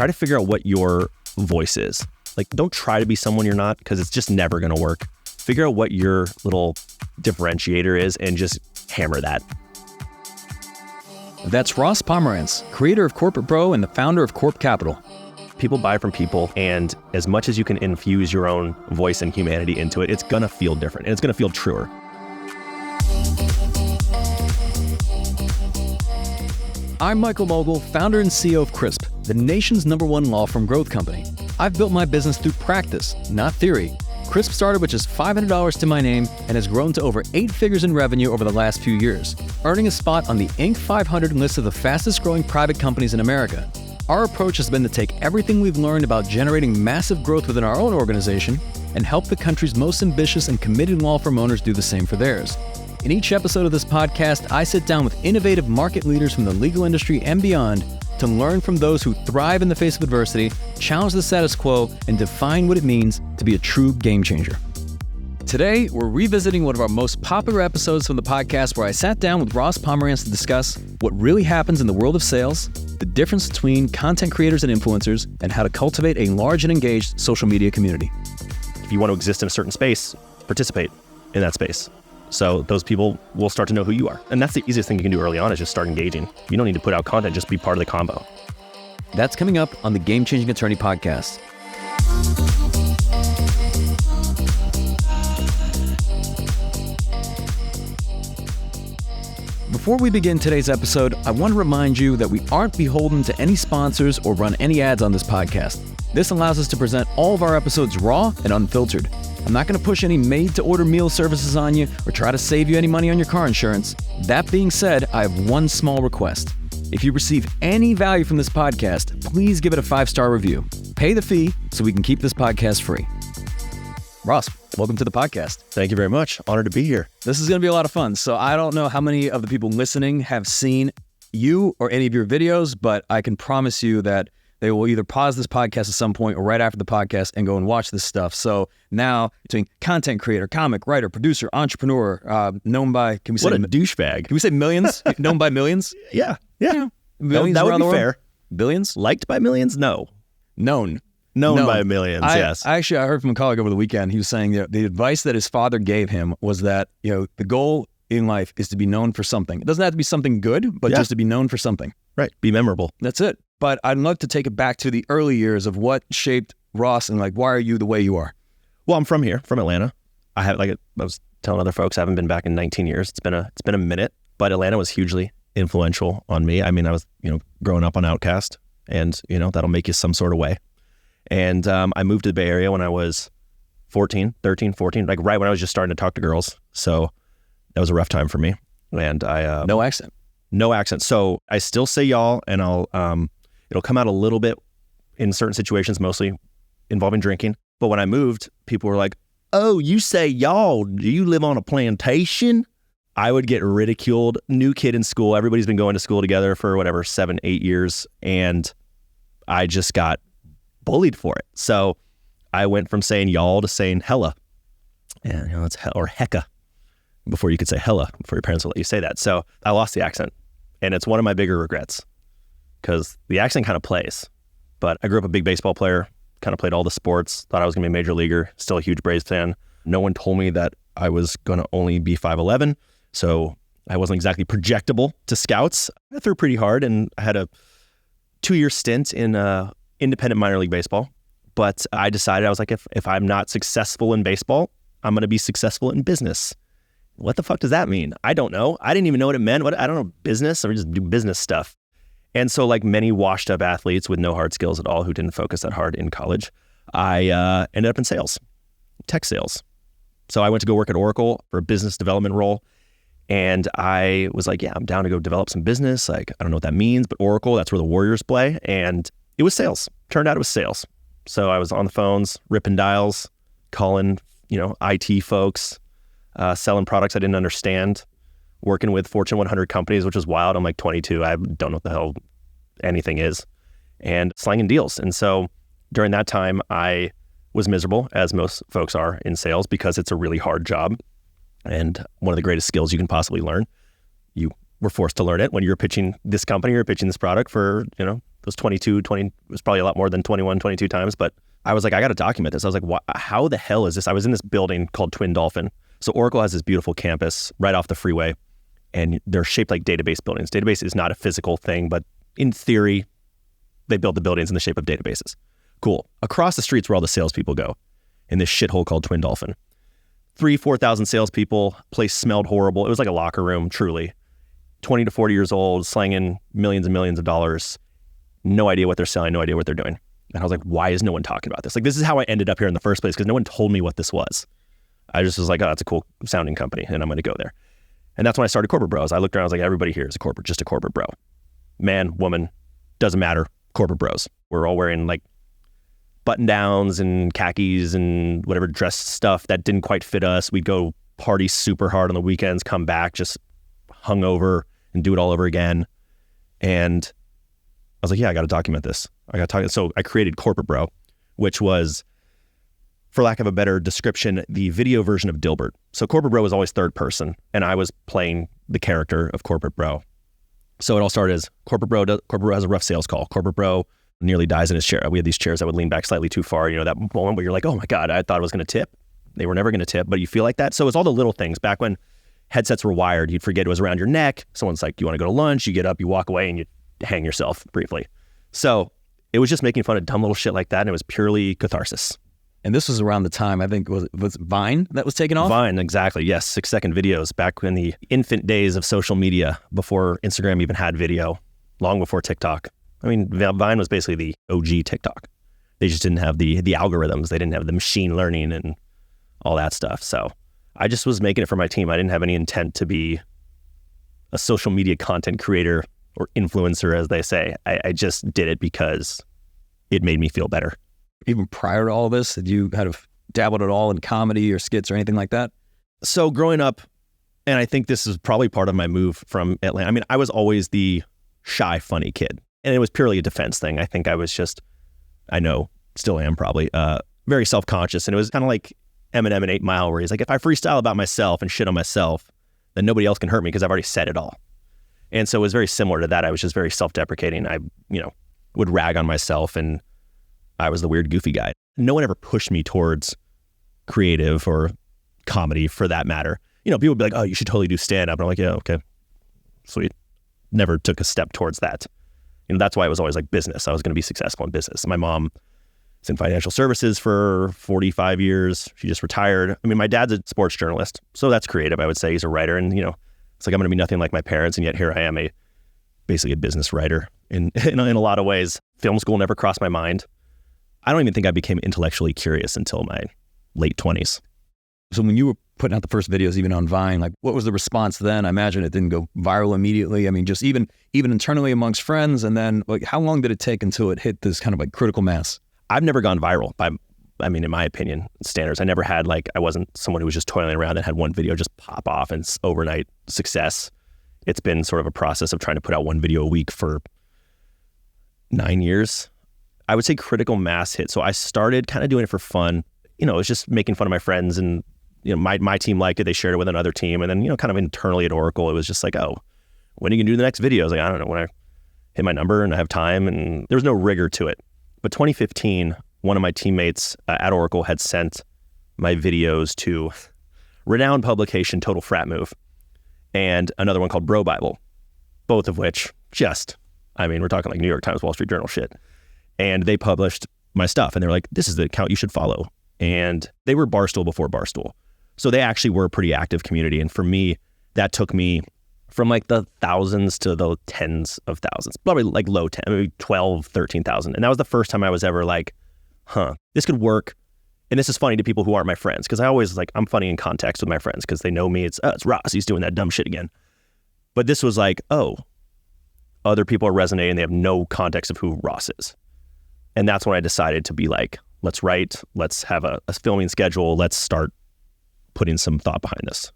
try to figure out what your voice is. Like, don't try to be someone you're not, because it's just never going to work. Figure out what your little differentiator is and just hammer that. That's Ross Pomerantz, creator of Corporate Bro and the founder of Corp Capital. People buy from people, and as much as you can infuse your own voice and humanity into it, it's going to feel different and it's going to feel truer. I'm Michael Mogill, founder and CEO of Crisp, the nation's #1 law firm growth company. I've built my business through practice, not theory. Crisp started with just $500 to my name and has grown to over 8 figures in revenue over the last few years, earning a spot on the Inc. 500 list of the fastest growing private companies in America. Our approach has been to take everything we've learned about generating massive growth within our own organization and help the country's most ambitious and committed law firm owners do the same for theirs. In each episode of this podcast, I sit down with innovative market leaders from the legal industry and beyond to learn from those who thrive in the face of adversity, challenge the status quo, and define what it means to be a true game changer. Today, we're revisiting one of our most popular episodes from the podcast where I sat down with Ross Pomerantz to discuss what really happens in the world of sales, the difference between content creators and influencers, and how to cultivate a large and engaged social media community. If you want to exist in a certain space, participate in that space. So those people will start to know who you are. And that's the easiest thing you can do early on, is just start engaging. You don't need to put out content, just be part of the combo. That's coming up on the Game Changing Attorney podcast. Before we begin today's episode, I want to remind you that we aren't beholden to any sponsors or run any ads on this podcast. This allows us to present all of our episodes raw and unfiltered. I'm not going to push any made-to-order meal services on you or try to save you any money on your car insurance. That being said, I have one small request. If you receive any value from this podcast, please give it a 5-star review. Pay the fee so we can keep this podcast free. Ross, welcome to the podcast. Thank you very much. Honored to be here. This is going to be a lot of fun. So I don't know how many of the people listening have seen you or any of your videos, but I can promise you that they will either pause this podcast at some point or right after the podcast and go and watch this stuff. So now, between content creator, comic, writer, producer, entrepreneur, known by, can we say... What a douchebag. Can we say millions? Known by millions? Yeah. Millions that would around be the world? fair. Billions? Liked by millions? No. Known by millions, yes. I heard from a colleague over the weekend. He was saying that the advice that his father gave him was that, the goal in life is to be known for something. It doesn't have to be something good, but just to be known for something. Right. Be memorable. That's it. But I'd love to take it back to the early years of what shaped Ross and why are you the way you are? Well, I'm from here, from Atlanta. I was telling other folks, I haven't been back in 19 years. It's been a minute, but Atlanta was hugely influential on me. I mean, I was, growing up on Outkast, and, that'll make you some sort of way. And I moved to the Bay Area when I was 13, 14, like right when I was just starting to talk to girls. So that was a rough time for me. And I... No accent. No accent. So I still say y'all, and it'll come out a little bit in certain situations, mostly involving drinking. But when I moved, people were like, "Oh, you say y'all, do you live on a plantation?" I would get ridiculed. New kid in school. Everybody's been going to school together for 7, 8 years. And I just got bullied for it. So I went from saying y'all to saying hella. And it's or hecka before you could say hella, before your parents will let you say that. So I lost the accent. And it's one of my bigger regrets because the accent kind of plays. But I grew up a big baseball player, kind of played all the sports, thought I was going to be a major leaguer, still a huge Braves fan. No one told me that I was going to only be 5'11", so I wasn't exactly projectable to scouts. I threw pretty hard, and I had a 2-year stint in independent minor league baseball. But I decided, I was like, if I'm not successful in baseball, I'm going to be successful in business. What the fuck does that mean? I don't know. I didn't even know what it meant. I don't know business, or just do business stuff. And so like many washed up athletes with no hard skills at all who didn't focus that hard in college, I ended up in sales, tech sales. So I went to go work at Oracle for a business development role. And I was like, yeah, I'm down to go develop some business. Like, I don't know what that means, but Oracle, that's where the Warriors play. And it was sales. Turned out it was sales. So I was on the phones, ripping dials, calling, IT folks, selling products I didn't understand, working with Fortune 100 companies, which was wild. I'm like 22. I don't know what the hell anything is, and slanging deals. And so during that time, I was miserable, as most folks are in sales, because it's a really hard job. And one of the greatest skills you can possibly learn. You were forced to learn it when you were pitching this company or pitching this product for, those 20 it was probably a lot more than 21, 22 times. But I was like, I got to document this. I was like, how the hell is this? I was in this building called Twin Dolphin. So Oracle has this beautiful campus right off the freeway, and they're shaped like database buildings. Database is not a physical thing, but in theory, they build the buildings in the shape of databases. Cool. Across the streets where all the salespeople go in this shithole called Twin Dolphin. 4,000 salespeople, place smelled horrible. It was like a locker room, truly. 20 to 40 years old, slanging millions and millions of dollars. No idea what they're selling, no idea what they're doing. And I was like, why is no one talking about this? Like, this is how I ended up here in the first place, because no one told me what this was. I just was like, oh, that's a cool sounding company, and I'm going to go there. And that's when I started Corporate Bros. I looked around, I was like, everybody here is just a corporate bro. Man, woman, doesn't matter, corporate bros. We're all wearing like button downs and khakis and whatever dress stuff that didn't quite fit us. We'd go party super hard on the weekends, come back just hungover and do it all over again. And I was like, yeah, I got to document this. So I created Corporate Bro, which was, for lack of a better description, the video version of Dilbert. So Corporate Bro was always third person, and I was playing the character of Corporate Bro. So it all started as Corporate Bro has a rough sales call. Corporate Bro nearly dies in his chair. We had these chairs that would lean back slightly too far. You know, that moment where you're like, oh my God, I thought it was going to tip. They were never going to tip, but you feel like that. So it's all the little things. Back when headsets were wired, you'd forget it was around your neck. Someone's like, you want to go to lunch? You get up, you walk away, and you hang yourself briefly. So it was just making fun of dumb little shit like that, and it was purely catharsis. And this was around the time, I think, was Vine that was taken off? Vine, exactly. Yes, 6-second videos back in the infant days of social media, before Instagram even had video, long before TikTok. I mean, Vine was basically the OG TikTok. They just didn't have the algorithms. They didn't have the machine learning and all that stuff. So I just was making it for my team. I didn't have any intent to be a social media content creator or influencer, as they say. I just did it because it made me feel better. Even prior to all this, had you kind of dabbled at all in comedy or skits or anything like that? So growing up, and I think this is probably part of my move from Atlanta. I mean, I was always the shy, funny kid, and it was purely a defense thing. I think I was just, I know, still am probably, very self-conscious. And it was kind of like Eminem in 8 Mile, where he's like, if I freestyle about myself and shit on myself, then nobody else can hurt me because I've already said it all. And so it was very similar to that. I was just very self-deprecating. I, would rag on myself, and I was the weird, goofy guy. No one ever pushed me towards creative or comedy, for that matter. People would be like, oh, you should totally do stand-up. And I'm like, yeah, okay, sweet. Never took a step towards that. That's why it was always like business. I was going to be successful in business. My mom is in financial services for 45 years. She just retired. I mean, my dad's a sports journalist, so that's creative, I would say. He's a writer, and, it's like I'm going to be nothing like my parents, and yet here I am, basically a business writer in a lot of ways. Film school never crossed my mind. I don't even think I became intellectually curious until my late 20s. So when you were putting out the first videos, even on Vine, like, what was the response then? I imagine it didn't go viral immediately. I mean, just even internally amongst friends. And then, like, how long did it take until it hit this kind of like critical mass? I've never gone viral in my opinion, standards. I never had I wasn't someone who was just toiling around and had one video just pop off and overnight success. It's been sort of a process of trying to put out one video a week for 9 years. I would say critical mass hit. So I started kind of doing it for fun. It was just making fun of my friends, and my team liked it. They shared it with another team, and then kind of internally at Oracle, it was just like, oh, when are you gonna do the next video? I was like, I don't know, when I hit my number and I have time, and there was no rigor to it. But 2015, one of my teammates at Oracle had sent my videos to renowned publication Total Frat Move and another one called Bro Bible, both of which we're talking like New York Times, Wall Street Journal shit. And they published my stuff, and they're like, this is the account you should follow. And they were Barstool before Barstool. So they actually were a pretty active community. And for me, that took me from like the thousands to the tens of thousands, probably like low 10, maybe 12, 13,000. And that was the first time I was ever like, this could work. And this is funny to people who aren't my friends, because I always I'm funny in context with my friends because they know me. It's Ross, he's doing that dumb shit again. But this was like, oh, other people are resonating. They have no context of who Ross is. And that's when I decided to be like, let's write, let's have a filming schedule, let's start putting some thought behind this.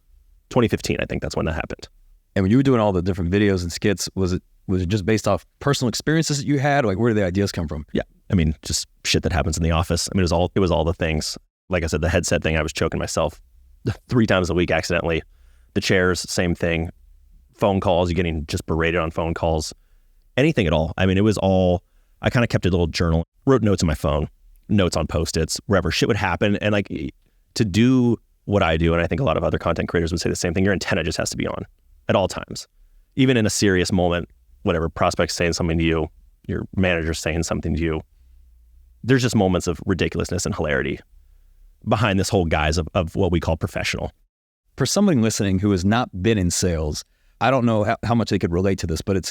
2015, I think that's when that happened. And when you were doing all the different videos and skits, was it just based off personal experiences that you had? Like, where did the ideas come from? Yeah. I mean, just shit that happens in the office. I mean, it was all the things. Like I said, the headset thing, I was choking myself 3 times a week accidentally. The chairs, same thing. Phone calls, you're getting just berated on phone calls. Anything at all. I mean, it was all I kind of kept a little journal, wrote notes on my phone, notes on Post-its, wherever shit would happen. And like to do what I do, and I think a lot of other content creators would say the same thing, your antenna just has to be on at all times. Even in a serious moment, whatever, prospect's saying something to you, your manager's saying something to you, there's just moments of ridiculousness and hilarity behind this whole guise of what we call professional. For somebody listening who has not been in sales, I don't know how much they could relate to this, but it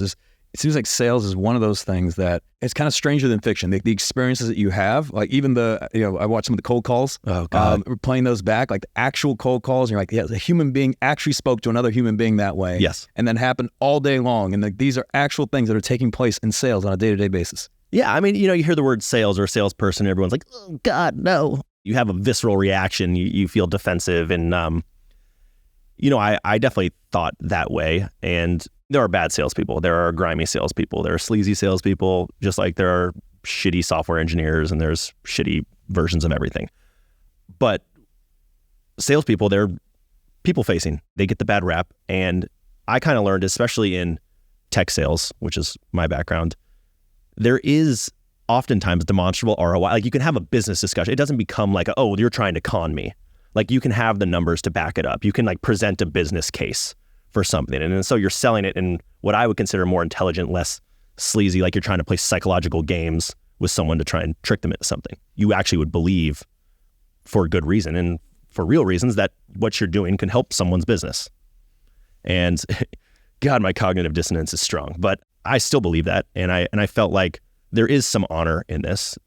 seems like sales is one of those things that it's kind of stranger than fiction. The experiences that you have, like even I watched some of the cold calls. Oh God. We're playing those back, like the actual cold calls. And you're like, yeah, a human being actually spoke to another human being that way. Yes. And then happened all day long. And like, these are actual things that are taking place in sales on a day-to-day basis. Yeah. I mean, you hear the word sales or salesperson, everyone's like, oh God, no. You have a visceral reaction. You feel defensive. And, I definitely thought that way. And there are bad salespeople. There are grimy salespeople. There are sleazy salespeople, just like there are shitty software engineers and there's shitty versions of everything. But salespeople, they're people facing. They get the bad rap. And I kind of learned, especially in tech sales, which is my background, there is oftentimes demonstrable ROI. Like you can have a business discussion. It doesn't become like, oh, you're trying to con me. Like you can have the numbers to back it up. You can like present a business case for something. And then so you're selling it in what I would consider more intelligent, less sleazy, like you're trying to play psychological games with someone to try and trick them into something. You actually would believe for a good reason and for real reasons that what you're doing can help someone's business. And God, my cognitive dissonance is strong, but I still believe that. And I felt like there is some honor in this.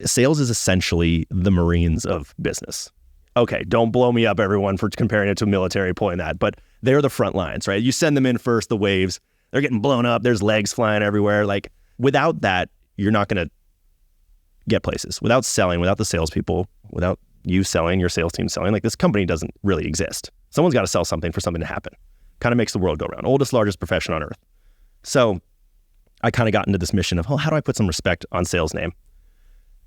Sales is essentially the Marines of business. Okay, don't blow me up, everyone, for comparing it to military, pulling that, but they're the front lines, right? You send them in first, the waves, they're getting blown up, there's legs flying everywhere. Like without that, you're not going to get places. Without selling, without the salespeople, without you selling, your sales team selling, like this company doesn't really exist. Someone's got to sell something for something to happen. Kind of makes the world go round. Oldest, largest profession on earth. So I kind of got into this mission of, how do I put some respect on sales name?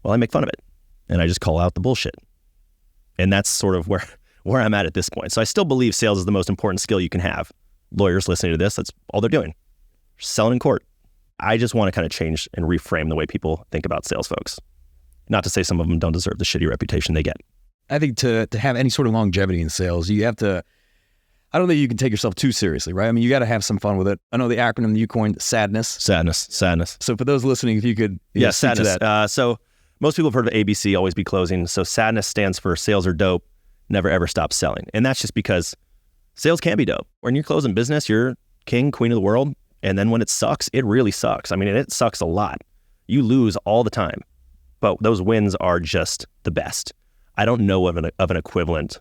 Well, I make fun of it and I just call out the bullshit. And that's sort of where I'm at this point. So I still believe sales is the most important skill you can have. Lawyers listening to this, that's all they're doing. Selling in court. I just want to kind of change and reframe the way people think about sales folks. Not to say some of them don't deserve the shitty reputation they get. I think to have any sort of longevity in sales, you have to, I don't think you can take yourself too seriously, right? I mean, you got to have some fun with it. I know the acronym that you coined, sadness. Sadness. So for those listening, if you could sadness. To that. So most people have heard of ABC, always be closing. So sadness stands for sales are dope, never ever stop selling. And that's just because sales can be dope. When you're closing business, you're king, queen of the world. And then when it sucks, it really sucks. I mean, it sucks a lot. You lose all the time, but those wins are just the best. I don't know of an equivalent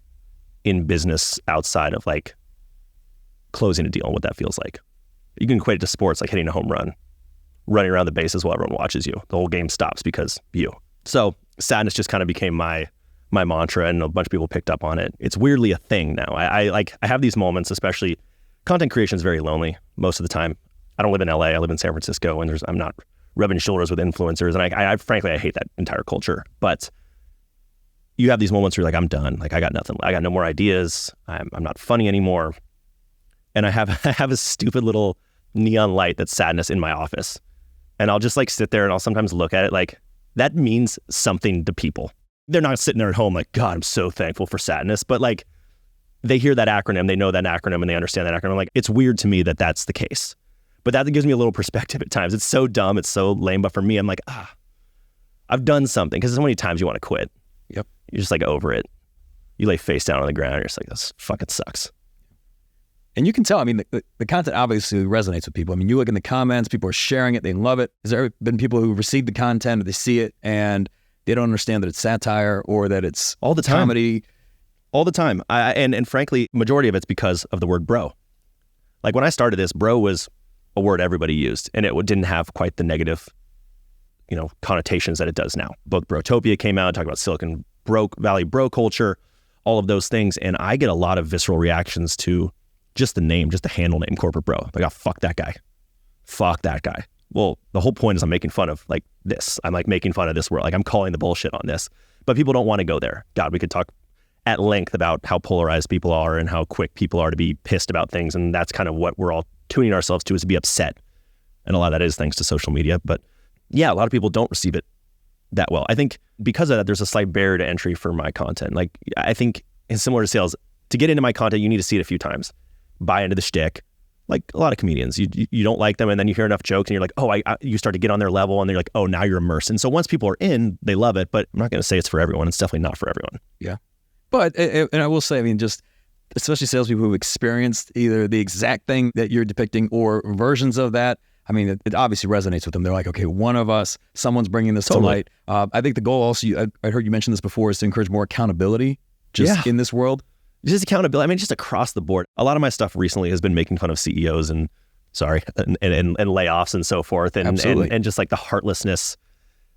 in business outside of like closing a deal and what that feels like. You can equate it to sports, like hitting a home run, running around the bases while everyone watches you. The whole game stops because you. So sadness just kind of became my mantra, and a bunch of people picked up on it. It's weirdly a thing now. I have these moments, especially content creation is very lonely most of the time. I don't live in LA, I live in San Francisco, and I'm not rubbing shoulders with influencers. And I frankly, I hate that entire culture. But you have these moments where you're like, I'm done. Like I got nothing. I got no more ideas. I'm not funny anymore. And I have a stupid little neon light that's sadness in my office. And I'll just like sit there and I'll sometimes look at it like, that means something to people. They're not sitting there at home like, God, I'm so thankful for sadness. But like, they hear that acronym, they know that acronym, and they understand that acronym. Like, it's weird to me that that's the case. But that gives me a little perspective at times. It's so dumb, it's so lame. But for me, I'm like, I've done something. Because there's so many times you want to quit. Yep. You're just like over it. You lay face down on the ground. You're just like, this fucking sucks. And you can tell, I mean, the content obviously resonates with people. I mean, you look in the comments, people are sharing it, they love it. Has there been people who receive the content or they see it and they don't understand that it's satire or that it's all the time comedy? All the time. And frankly, majority of it's because of the word bro. Like when I started this, bro was a word everybody used, and it didn't have quite the negative, connotations that it does now. Both Brotopia came out, talking about Silicon Valley bro culture, all of those things. And I get a lot of visceral reactions to just the name, just the handle name, corporate bro. Like, fuck that guy. Fuck that guy. Well, the whole point is I'm making fun of like this. I'm like making fun of this world. Like I'm calling the bullshit on this, but people don't want to go there. God, we could talk at length about how polarized people are and how quick people are to be pissed about things. And that's kind of what we're all tuning ourselves to, is to be upset. And a lot of that is thanks to social media. But yeah, a lot of people don't receive it that well. I think because of that, there's a slight barrier to entry for my content. Like, I think it's similar to sales. To get into my content, you need to see it a few times, buy into the shtick. Like a lot of comedians, you don't like them, and then you hear enough jokes and you're like, oh, you start to get on their level, and they're like, oh, now you're immersed. And so once people are in, they love it, but I'm not going to say it's for everyone. It's definitely not for everyone. Yeah. But, and I will say, I mean, just especially salespeople who've experienced either the exact thing that you're depicting or versions of that, I mean, it obviously resonates with them. They're like, okay, one of us, someone's bringing this to light. I think the goal also, I heard you mention this before, is to encourage more accountability in this world. Just accountability. I mean, just across the board. A lot of my stuff recently has been making fun of CEOs and layoffs and so forth. And just like the heartlessness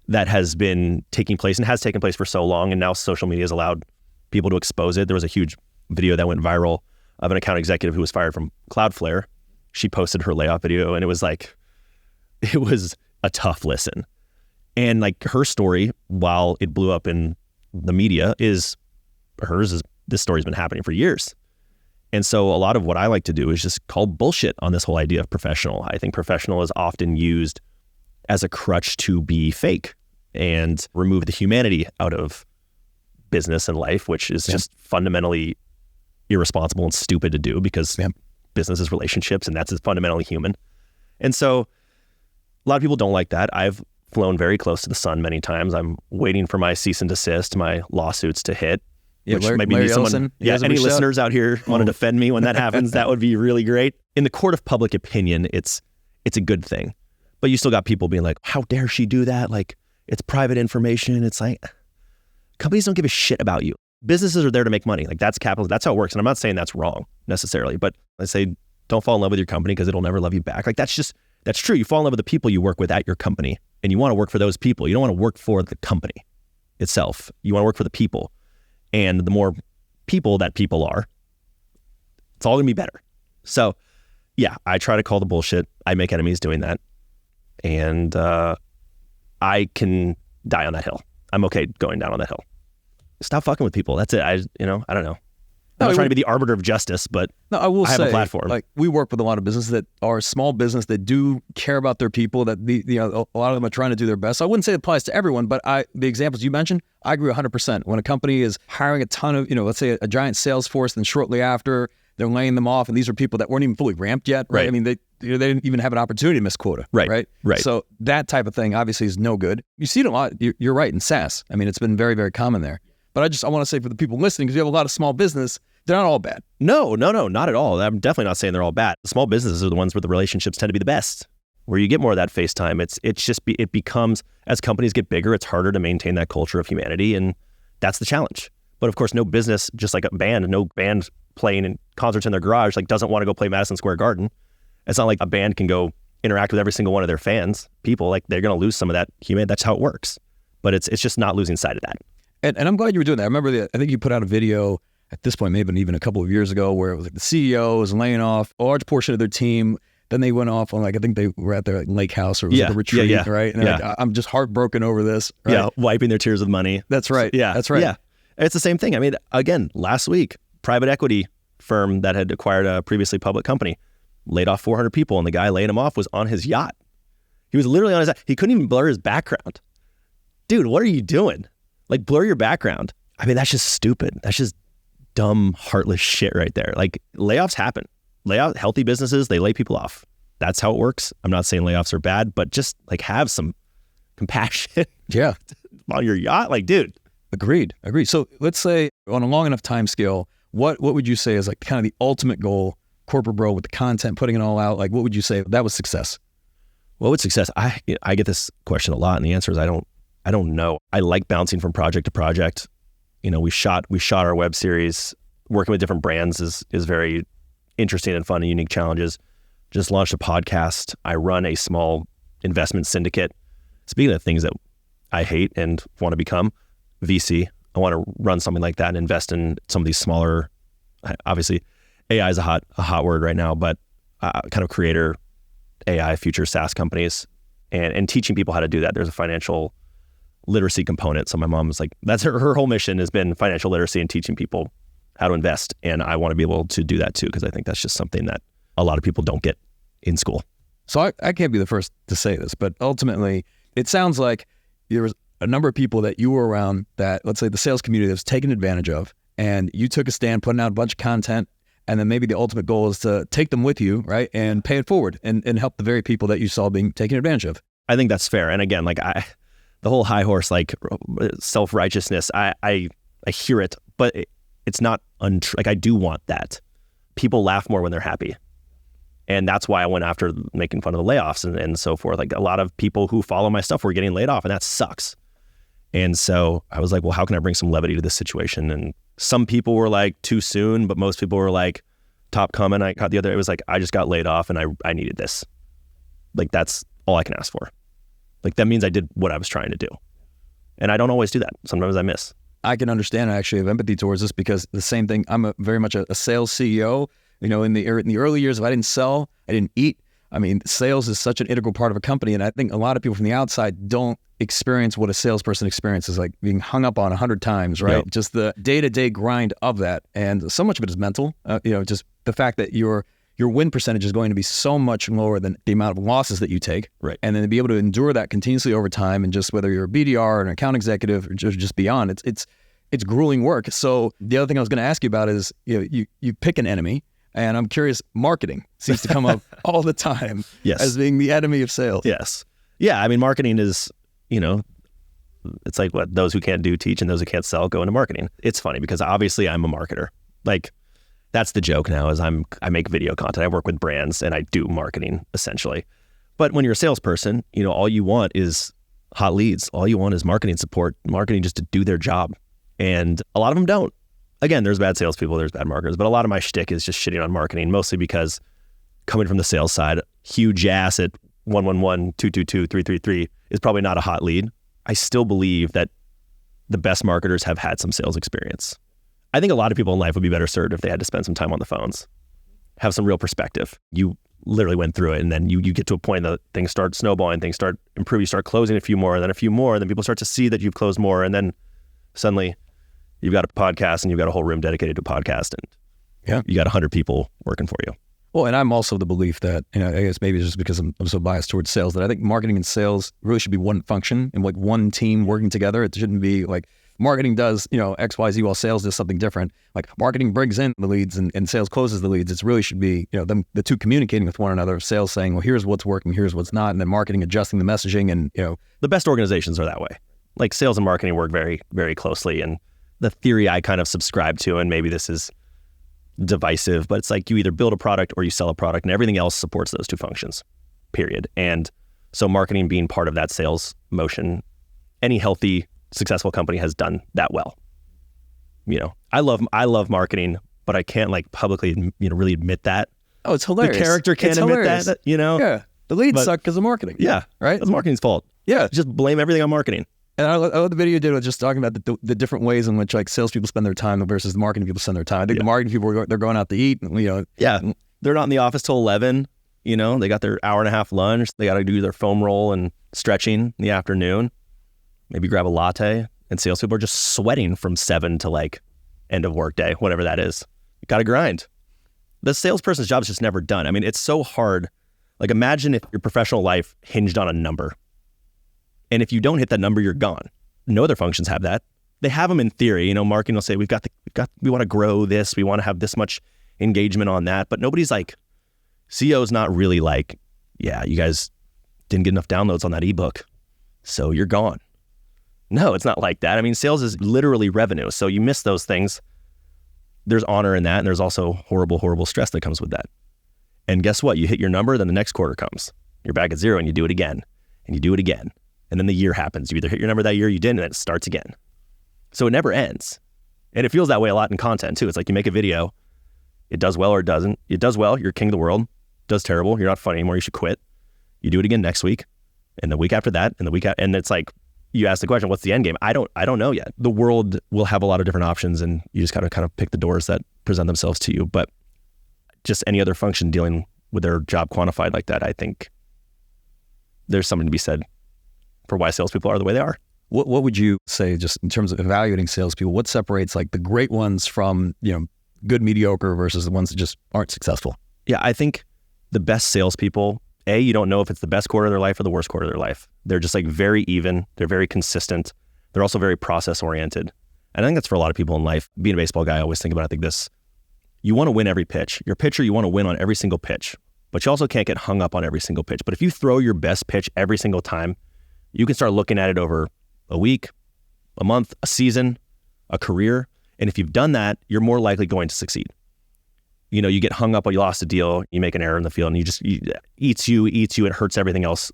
that has been taking place and has taken place for so long. And now social media has allowed people to expose it. There was a huge video that went viral of an account executive who was fired from Cloudflare. She posted her layoff video, and it was a tough listen. And like her story, while it blew up in the media, this story's been happening for years. And so a lot of what I like to do is just call bullshit on this whole idea of professional. I think professional is often used as a crutch to be fake and remove the humanity out of business and life, which is just fundamentally irresponsible and stupid to do, because business is relationships, and that's fundamentally human. And so a lot of people don't like that. I've flown very close to the sun many times. I'm waiting for my cease and desist, my lawsuits to hit. Yeah, which maybe need someone. Yeah, any listeners out here want to defend me when that happens, that would be really great. In the court of public opinion, it's a good thing. But you still got people being like, how dare she do that? Like, it's private information. It's like, companies don't give a shit about you. Businesses are there to make money. Like, that's capital. That's how it works. And I'm not saying that's wrong necessarily, but I say don't fall in love with your company because it'll never love you back. Like, that's true. You fall in love with the people you work with at your company, and you want to work for those people. You don't want to work for the company itself. You want to work for the people. And the more people that people are, it's all gonna be better. So yeah, I try to call the bullshit. I make enemies doing that. And I can die on that hill. I'm okay going down on that hill. Stop fucking with people. That's it. I don't know. I'm not trying to be the arbiter of justice, but I have a platform. Like, we work with a lot of businesses that are small business that do care about their people, that a lot of them are trying to do their best. So I wouldn't say it applies to everyone, but the examples you mentioned, I agree 100%. When a company is hiring a ton of, let's say a giant sales force, then shortly after they're laying them off, and these are people that weren't even fully ramped yet, right? I mean, they didn't even have an opportunity to miss quota, right? So that type of thing obviously is no good. You see it a lot. You're right in SaaS. I mean, it's been very, very common there. But I want to say for the people listening, because you have a lot of small business, they're not all bad. No, not at all. I'm definitely not saying they're all bad. The small businesses are the ones where the relationships tend to be the best, where you get more of that face time. It becomes, as companies get bigger, it's harder to maintain that culture of humanity, and that's the challenge. But of course, no business, just like no band playing in concerts in their garage, like, doesn't want to go play Madison Square Garden. It's not like a band can go interact with every single one of their people. Like, they're going to lose some of that human. That's how it works. But it's just not losing sight of that. And I'm glad you were doing that. I remember I think you put out a video at this point, maybe even a couple of years ago, where it was like the CEO was laying off a large portion of their team. Then they went off on, like, I think they were at their lake house, or it was like a retreat, right? And like, I'm just heartbroken over this. Right? Yeah, wiping their tears with money. That's right. Yeah, that's right. Yeah, it's the same thing. I mean, again, last week, private equity firm that had acquired a previously public company laid off 400 people, and the guy laying them off was on his yacht. He was literally on his yacht. He couldn't even blur his background. Dude, what are you doing? Like, blur your background. I mean, that's just stupid. That's just dumb, heartless shit right there. Like, layoffs happen. Healthy businesses, they lay people off. That's how it works. I'm not saying layoffs are bad, but just like, have some compassion. Yeah. On your yacht. Like, dude. Agreed. So let's say on a long enough time scale, what would you say is like kind of the ultimate goal, corporate bro, with the content, putting it all out? Like, what would you say that was success? What would success? I get this question a lot, and the answer is I don't know. I like bouncing from project to project. We shot our web series. Working with different brands is very interesting and fun and unique challenges. Just launched a podcast. I run a small investment syndicate. Speaking of things that I hate and want to become, VC. I want to run something like that and invest in some of these smaller, obviously AI is a hot word right now, but kind of creator AI future SaaS companies, and teaching people how to do that. There's a financial literacy component. So my mom's like, that's her whole mission has been financial literacy and teaching people how to invest. And I want to be able to do that too, because I think that's just something that a lot of people don't get in school. So I can't be the first to say this, but ultimately, it sounds like there was a number of people that you were around that, let's say the sales community, that was taken advantage of, and you took a stand, putting out a bunch of content, and then maybe the ultimate goal is to take them with you, right, and pay it forward and help the very people that you saw being taken advantage of. I think that's fair. And again, like the whole high horse, like self-righteousness, I hear it, but it's not untrue. Like I do want that. People laugh more when they're happy. And that's why I went after making fun of the layoffs and so forth. Like a lot of people who follow my stuff were getting laid off, and that sucks. And so I was like, well, how can I bring some levity to this situation? And some people were like, too soon, but most people were like, top comment I caught the other day, it was like, I just got laid off and I needed this. Like that's all I can ask for. Like that means I did what I was trying to do. And I don't always do that. Sometimes I miss. I can understand. I actually have empathy towards this because the same thing, I'm very much a sales CEO. You know, in the early years, if I didn't sell, I didn't eat. I mean, sales is such an integral part of a company. And I think a lot of people from the outside don't experience what a salesperson experiences, like being hung up on 100 times, right? Yep. Just the day-to-day grind of that. And so much of it is mental, just the fact that your win percentage is going to be so much lower than the amount of losses that you take. Right. And then to be able to endure that continuously over time, and just whether you're a BDR or an account executive or just beyond, it's grueling work. So the other thing I was going to ask you about is, you pick an enemy. And I'm curious, marketing seems to come up all the time as being the enemy of sales. Yes. Yeah. I mean, marketing is, it's like what those who can't do teach, and those who can't sell go into marketing. It's funny because obviously I'm a marketer. Like that's the joke now is I make video content. I work with brands and I do marketing essentially. But when you're a salesperson, all you want is hot leads. All you want is marketing support, marketing just to do their job. And a lot of them don't. Again, there's bad salespeople, there's bad marketers, but a lot of my shtick is just shitting on marketing, mostly because coming from the sales side, huge ass at 111-222-333 is probably not a hot lead. I still believe that the best marketers have had some sales experience. I think a lot of people in life would be better served if they had to spend some time on the phones, have some real perspective. You literally went through it, and then you get to a point that things start snowballing, things start improving, you start closing a few more, and then a few more, and then people start to see that you've closed more, and then suddenly you've got a podcast and you've got a whole room dedicated to a podcast, and you got 100 people working for you. Well, and I'm also the belief that, I guess maybe it's just because I'm so biased towards sales, that I think marketing and sales really should be one function and like one team working together. It shouldn't be like marketing does, X, Y, Z, while sales does something different. Like marketing brings in the leads and sales closes the leads. It really should be, the two communicating with one another, sales saying, well, here's what's working, here's what's not, and then marketing adjusting the messaging. And, the best organizations are that way. Like sales and marketing work very, very closely. And the theory I kind of subscribe to, and maybe this is divisive, but it's like you either build a product or you sell a product, and everything else supports those two functions, period. And so marketing being part of that sales motion, any healthy, successful company has done that well. I love marketing, but I can't like publicly, really admit that. Oh, it's hilarious. The character can't admit that, Yeah. The leads suck because of marketing. Yeah. Right? That's marketing's fault. Yeah. Just blame everything on marketing. And I love the video you did with just talking about the different ways in which like salespeople spend their time versus the marketing people spend their time. I think the marketing people, they're going out to eat. Yeah, they're not in the office till 11. They got their hour and a half lunch. They got to do their foam roll and stretching in the afternoon. Maybe grab a latte. And salespeople are just sweating from 7 to like end of work day, whatever that is. You got to grind. The salesperson's job is just never done. I mean, it's so hard. Like imagine if your professional life hinged on a number. And if you don't hit that number, you're gone. No other functions have that. They have them in theory. Marketing will say, we want to grow this. We want to have this much engagement on that. But nobody's like, CEO's not really like, yeah, you guys didn't get enough downloads on that ebook, so you're gone. No, it's not like that. I mean, sales is literally revenue. So you miss those things. There's honor in that. And there's also horrible, horrible stress that comes with that. And guess what? You hit your number, then the next quarter comes. You're back at 0 and you do it again. And you do it again. And then the year happens. You either hit your number that year, you didn't, and it starts again. So it never ends. And it feels that way a lot in content too. It's like you make a video, it does well or it doesn't. It does well, you're king of the world. It does terrible, you're not funny anymore, you should quit. You do it again next week, and the week after that, and the week and it's like, you ask the question, what's the end game? I don't know yet. The world will have a lot of different options, and you just gotta kind of pick the doors that present themselves to you. But just any other function dealing with their job quantified like that, I think there's something to be said for why salespeople are the way they are. What would you say, just in terms of evaluating salespeople, what separates like the great ones from, good mediocre versus the ones that just aren't successful? Yeah, I think the best salespeople You don't know if it's the best quarter of their life or the worst quarter of their life. They're just like very even. They're very consistent. They're also very process oriented. And I think that's for a lot of people in life. Being a baseball guy, I always think about it like this. You want to win every pitch. Your pitcher, you want to win on every single pitch, but you also can't get hung up on every single pitch. But if you throw your best pitch every single time, you can start looking at it over a week, a month, a season, a career. And if you've done that, you're more likely going to succeed. You know, you get hung up when you lost a deal, you make an error in the field, and it eats you, it hurts everything else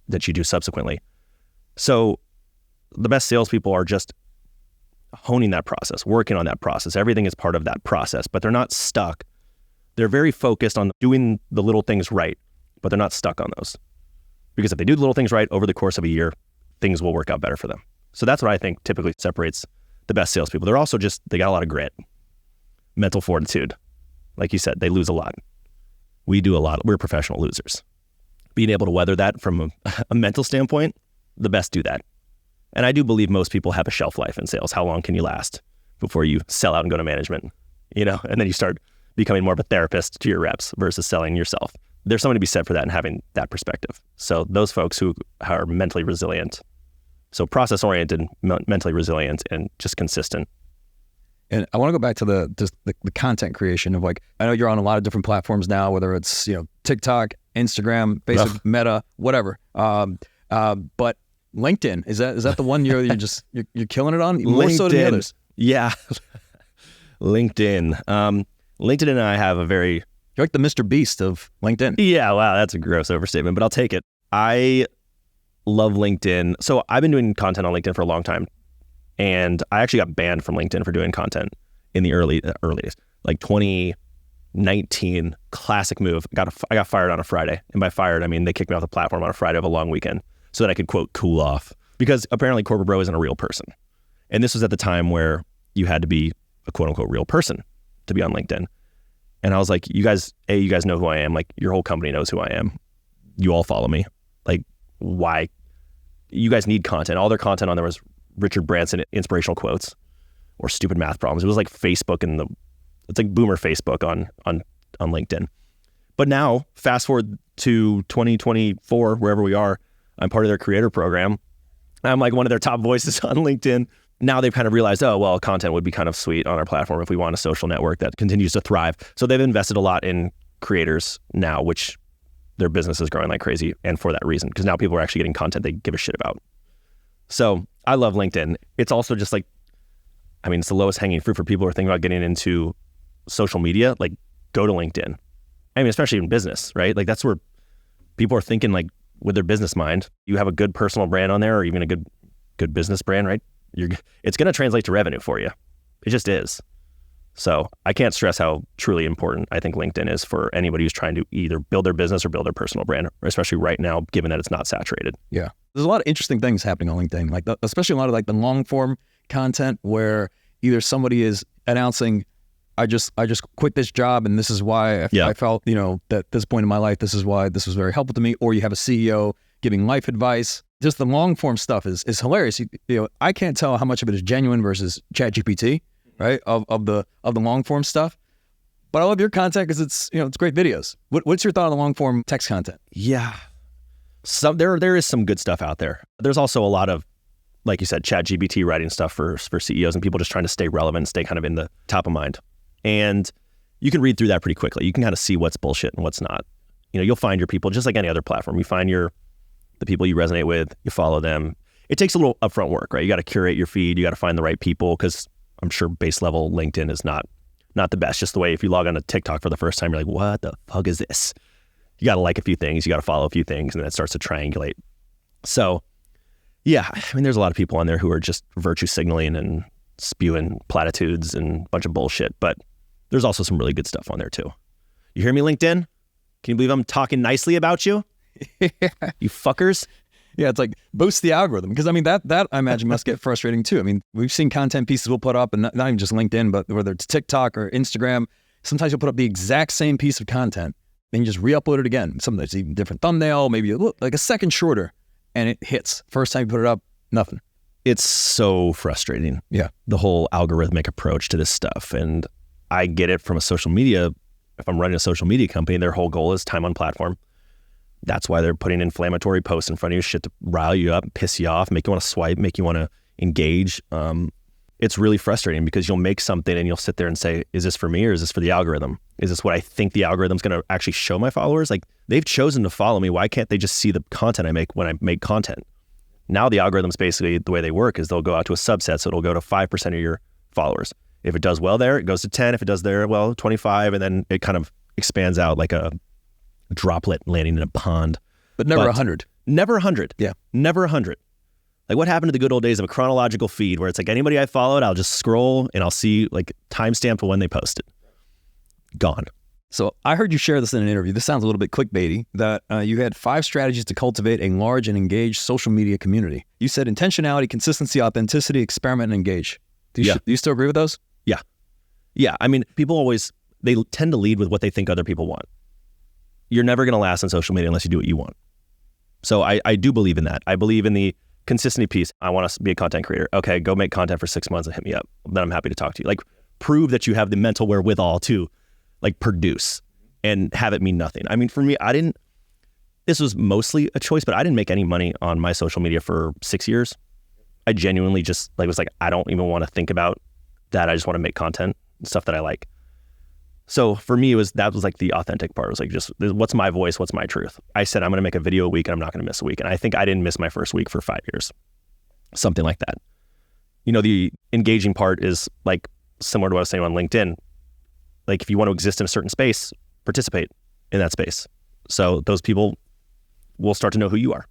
that you do subsequently. So the best salespeople are just honing that process, working on that process. Everything is part of that process, but they're not stuck. They're very focused on doing the little things right, but they're not stuck on those. Because if they do the little things right over the course of a year, things will work out better for them. So that's what I think typically separates the best salespeople. They're also they got a lot of grit, mental fortitude. Like you said, they lose a lot. We do a lot. We're professional losers. Being able to weather that from a mental standpoint, the best do that. And I do believe most people have a shelf life in sales. How long can you last before you sell out and go to management? You know, and then you start becoming more of a therapist to your reps versus selling yourself. There's something to be said for that and having that perspective. So those folks who are mentally resilient, so process-oriented, mentally resilient, and just consistent. And I want to go back to the content creation of like, I know you're on a lot of different platforms now, whether it's, you know, TikTok, Instagram, Facebook, Meta, whatever. But LinkedIn, is that the one you're killing it on? More so than the others. Yeah. LinkedIn. LinkedIn and I have a very... You're like the Mr. Beast of LinkedIn. Yeah, wow, that's a gross overstatement, but I'll take it. I love LinkedIn. So I've been doing content on LinkedIn for a long time. And I actually got banned from LinkedIn for doing content in the early days, like 2019, classic move. I got fired on a Friday. And by fired, I mean they kicked me off the platform on a Friday of a long weekend so that I could, quote, cool off. Because apparently Corporate Bro isn't a real person. And this was at the time where you had to be a, quote unquote, real person to be on LinkedIn. And I was like, you guys know who I am. Like, your whole company knows who I am. You all follow me. Like, why? You guys need content. All their content on there was Richard Branson inspirational quotes or stupid math problems. It was like Facebook it's like boomer Facebook on LinkedIn. But now, fast forward to 2024, wherever we are, I'm part of their creator program. I'm like one of their top voices on LinkedIn. Now they've kind of realized, oh, well, content would be kind of sweet on our platform if we want a social network that continues to thrive. So they've invested a lot in creators now, which their business is growing like crazy. And for that reason, because now people are actually getting content they give a shit about. So I love LinkedIn. It's also just like, I mean, it's the lowest hanging fruit for people who are thinking about getting into social media. Like, go to LinkedIn. I mean, especially in business, right? Like, that's where people are thinking, like, with their business mind. You have a good personal brand on there, or even a good business brand, right? It's going to translate to revenue for you. It just is. So I can't stress how truly important I think LinkedIn is for anybody who's trying to either build their business or build their personal brand, especially right now, given that it's not saturated. Yeah. There's a lot of interesting things happening on LinkedIn, like especially a lot of like the long form content where either somebody is announcing, I just quit this job and this is why I felt, you know, that this point in my life, this is why this was very helpful to me. Or you have a CEO giving life advice. Just the long form stuff is hilarious. You know, I can't tell how much of it is genuine versus ChatGPT, right? Of the long form stuff. But I love your content because it's great videos. What's your thought on the long form text content? Yeah. There is some good stuff out there. There's also a lot of, like you said, ChatGPT writing stuff for CEOs and people just trying to stay relevant, stay kind of in the top of mind. And you can read through that pretty quickly. You can kind of see what's bullshit and what's not. You know, you'll find your people just like any other platform. You find the people you resonate with, you follow them. It takes a little upfront work, right? You got to curate your feed. You got to find the right people because I'm sure base level LinkedIn is not the best. Just the way if you log on to TikTok for the first time, you're like, what the fuck is this? You got to like a few things. You got to follow a few things and then it starts to triangulate. So yeah, I mean, there's a lot of people on there who are just virtue signaling and spewing platitudes and a bunch of bullshit, but there's also some really good stuff on there too. You hear me, LinkedIn? Can you believe I'm talking nicely about you? You fuckers. Yeah, it's like boost the algorithm. Because I mean, that I imagine must get frustrating too. I mean, we've seen content pieces we'll put up, and not even just LinkedIn, but whether it's TikTok or Instagram, sometimes you'll put up the exact same piece of content, then you just re-upload it again. Sometimes it's even different thumbnail, maybe like a second shorter, and it hits. First time you put it up, nothing. It's so frustrating. Yeah. The whole algorithmic approach to this stuff. And I get it from a social media. If I'm running a social media company, their whole goal is time on platform. That's why they're putting inflammatory posts in front of you, shit to rile you up, piss you off, make you want to swipe, make you want to engage. It's really frustrating because you'll make something and you'll sit there and say, is this for me or is this for the algorithm? Is this what I think the algorithm's going to actually show my followers? Like, they've chosen to follow me. Why can't they just see the content I make when I make content? Now the algorithms, basically the way they work is they'll go out to a subset. So it'll go to 5% of your followers. If it does well there, it goes to 10. If it does there, well, 25. And then it kind of expands out like a droplet landing in a pond. But never 100. Never 100. Yeah. Never 100. Like, what happened to the good old days of a chronological feed where it's like anybody I followed, I'll just scroll and I'll see like timestamp when they posted. Gone. So I heard you share this in an interview. This sounds a little bit clickbaity, that you had 5 strategies to cultivate a large and engaged social media community. You said intentionality, consistency, authenticity, experiment, and engage. Do you still agree with those? Yeah. Yeah. I mean, people they tend to lead with what they think other people want. You're never going to last on social media unless you do what you want. So I do believe in that. I believe in the consistency piece. I want to be a content creator. Okay, go make content for 6 months and hit me up. Then I'm happy to talk to you. Like, prove that you have the mental wherewithal to like produce and have it mean nothing. I mean, for me, this was mostly a choice, but I didn't make any money on my social media for 6 years. I genuinely just was like, I don't even want to think about that. I just want to make content, stuff that I like. So for me, that was like the authentic part. It was like, just what's my voice? What's my truth? I said, I'm going to make a video a week and I'm not going to miss a week. And I think I didn't miss my first week for 5 years, something like that. You know, the engaging part is like similar to what I was saying on LinkedIn. Like, if you want to exist in a certain space, participate in that space. So those people will start to know who you are.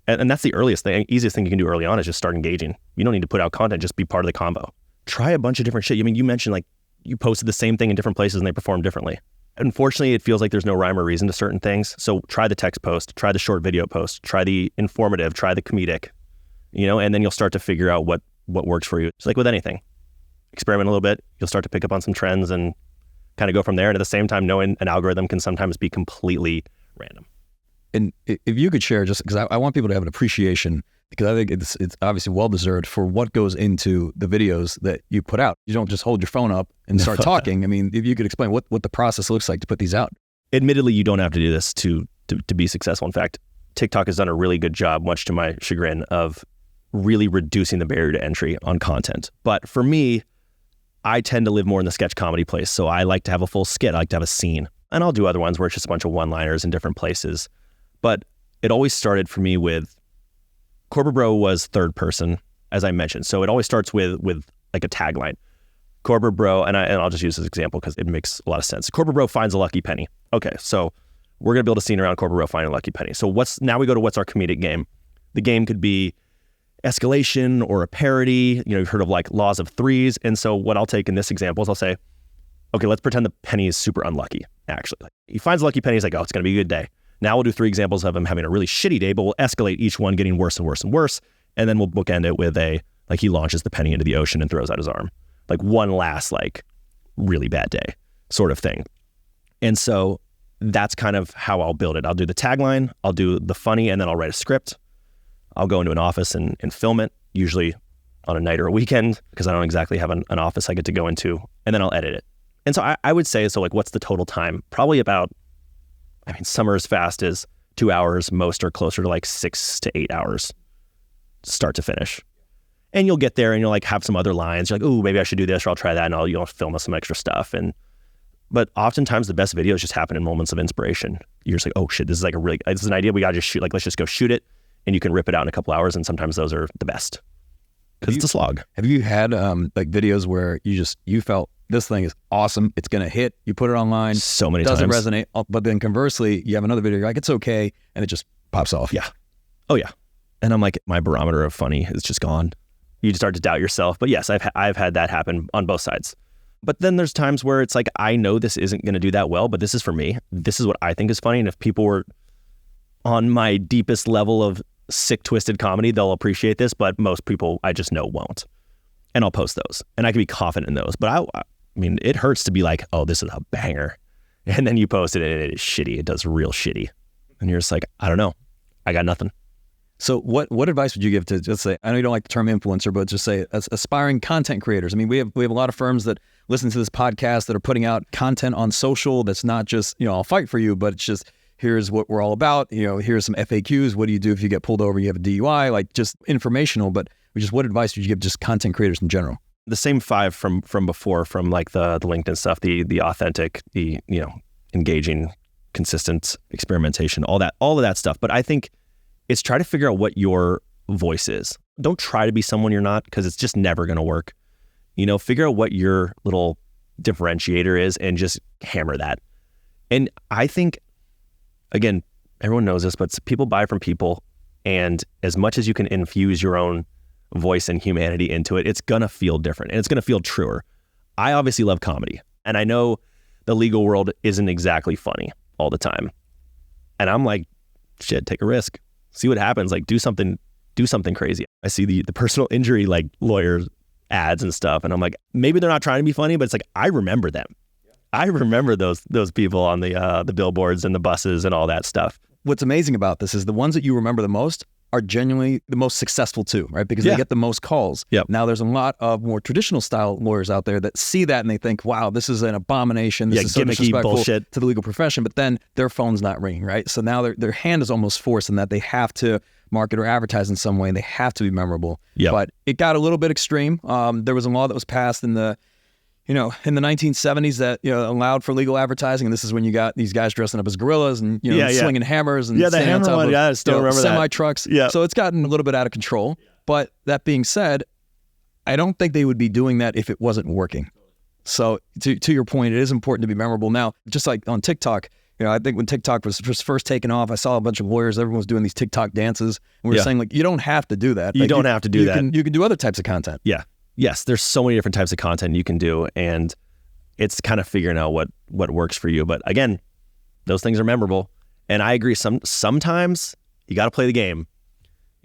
And that's the easiest thing you can do early on is just start engaging. You don't need to put out content, just be part of the combo. Try a bunch of different shit. I mean, you mentioned like you posted the same thing in different places and they perform differently. Unfortunately, it feels like there's no rhyme or reason to certain things. So try the text post, try the short video post, try the informative, try the comedic, and then you'll start to figure out what works for you. It's like with anything. Experiment a little bit, you'll start to pick up on some trends and kind of go from there. And at the same time, knowing an algorithm can sometimes be completely random. And if you could share, just because I want people to have an appreciation, because I think it's obviously well-deserved for what goes into the videos that you put out. You don't just hold your phone up and start talking. I mean, if you could explain what the process looks like to put these out. Admittedly, you don't have to do this to be successful. In fact, TikTok has done a really good job, much to my chagrin, of really reducing the barrier to entry on content. But for me, I tend to live more in the sketch comedy place. So I like to have a full skit. I like to have a scene. And I'll do other ones where it's just a bunch of one-liners in different places. But it always started for me with Corporate Bro was third person, as I mentioned. So it always starts with like a tagline. Corporate Bro, and I'll just use this example because it makes a lot of sense. Corporate Bro finds a lucky penny. Okay, so we're gonna build a scene around Corporate Bro finding a lucky penny. So now we go to what's our comedic game? The game could be escalation or a parody. You've heard of like laws of threes. And so what I'll take in this example is I'll say, okay, let's pretend the penny is super unlucky, actually. He finds a lucky penny, he's like, oh, it's gonna be a good day. Now we'll do 3 examples of him having a really shitty day, but we'll escalate each one getting worse and worse and worse. And then we'll bookend it with like he launches the penny into the ocean and throws out his arm. Like one last like really bad day sort of thing. And so that's kind of how I'll build it. I'll do the tagline, I'll do the funny, and then I'll write a script. I'll go into an office and film it, usually on a night or a weekend, because I don't exactly have an office I get to go into, and then I'll edit it. And so I would say, so like what's the total time? Probably about, some are as fast as 2 hours. Most are closer to like 6 to 8 hours, start to finish. And you'll get there and you'll like have some other lines. You're like, oh, maybe I should do this or I'll try that, and you'll film us some extra stuff. But oftentimes the best videos just happen in moments of inspiration. You're just like, oh shit, this is an idea we gotta just shoot. Like, let's just go shoot it, and you can rip it out in a couple hours. And sometimes those are the best because it's a slog. Have you had like videos where you felt this thing is awesome, it's gonna hit, you put it online, so many doesn't times resonate, but then conversely, you have another video, you're like, it's okay, and it just pops off? Yeah. Oh yeah. And I'm like, my barometer of funny is just gone. You start to doubt yourself. But yes, I've had that happen on both sides. But then there's times where it's like, I know this isn't going to do that well, but this is for me. This is what I think is funny. And if people were on my deepest level of sick, twisted comedy, they'll appreciate this. But most people I just know won't. And I'll post those. And I can be confident in those. But I mean, it hurts to be like, oh, this is a banger. And then you post it and it is shitty. It does real shitty. And you're just like, I don't know. I got nothing. So what advice would you give to, just say, I know you don't like the term influencer, but just say aspiring content creators? I mean, we have a lot of firms that listen to this podcast that are putting out content on social that's not just, I'll fight for you, but it's just, here's what we're all about. Here's some FAQs. What do you do if you get pulled over, you have a DUI? Like just informational, but just what advice would you give just content creators in general? The same 5 from before, from like the LinkedIn stuff, the authentic, the engaging, consistent experimentation, all of that stuff. But I think it's try to figure out what your voice is. Don't try to be someone you're not, because it's just never going to work. Figure out what your little differentiator is and just hammer that. And I think, again, everyone knows this, but people buy from people, and as much as you can infuse your own voice and humanity into it, it's gonna feel different and it's gonna feel truer. I obviously love comedy, and I know the legal world isn't exactly funny all the time. And I'm like, shit, take a risk, see what happens. Like do something crazy. I see the personal injury like lawyers ads and stuff, and I'm like, maybe they're not trying to be funny, but it's like I remember them. I remember those people on the billboards and the buses and all that stuff. What's amazing about this is the ones that you remember the most are genuinely the most successful too, right? Because they get the most calls. Yep. Now there's a lot of more traditional style lawyers out there that see that and they think, wow, this is an abomination. This is so disrespectful bullshit to the legal profession. But then their phone's not ringing, right? So now their hand is almost forced in that they have to market or advertise in some way, and they have to be memorable. Yep. But it got a little bit extreme. There was a law that was passed in the 1970s that allowed for legal advertising, and this is when you got these guys dressing up as gorillas and slinging hammers and the hammer one. I still remember that. Semi trucks. Yeah. So it's gotten a little bit out of control. But that being said, I don't think they would be doing that if it wasn't working. So to your point, it is important to be memorable. Now, just like on TikTok, I think when TikTok was first taken off, I saw a bunch of lawyers. Everyone was doing these TikTok dances, and we were saying like, you don't have to do that. You don't have to do that. You can do other types of content. Yeah. Yes, there's so many different types of content you can do, and it's kind of figuring out what works for you. But again, those things are memorable. And I agree, sometimes you got to play the game.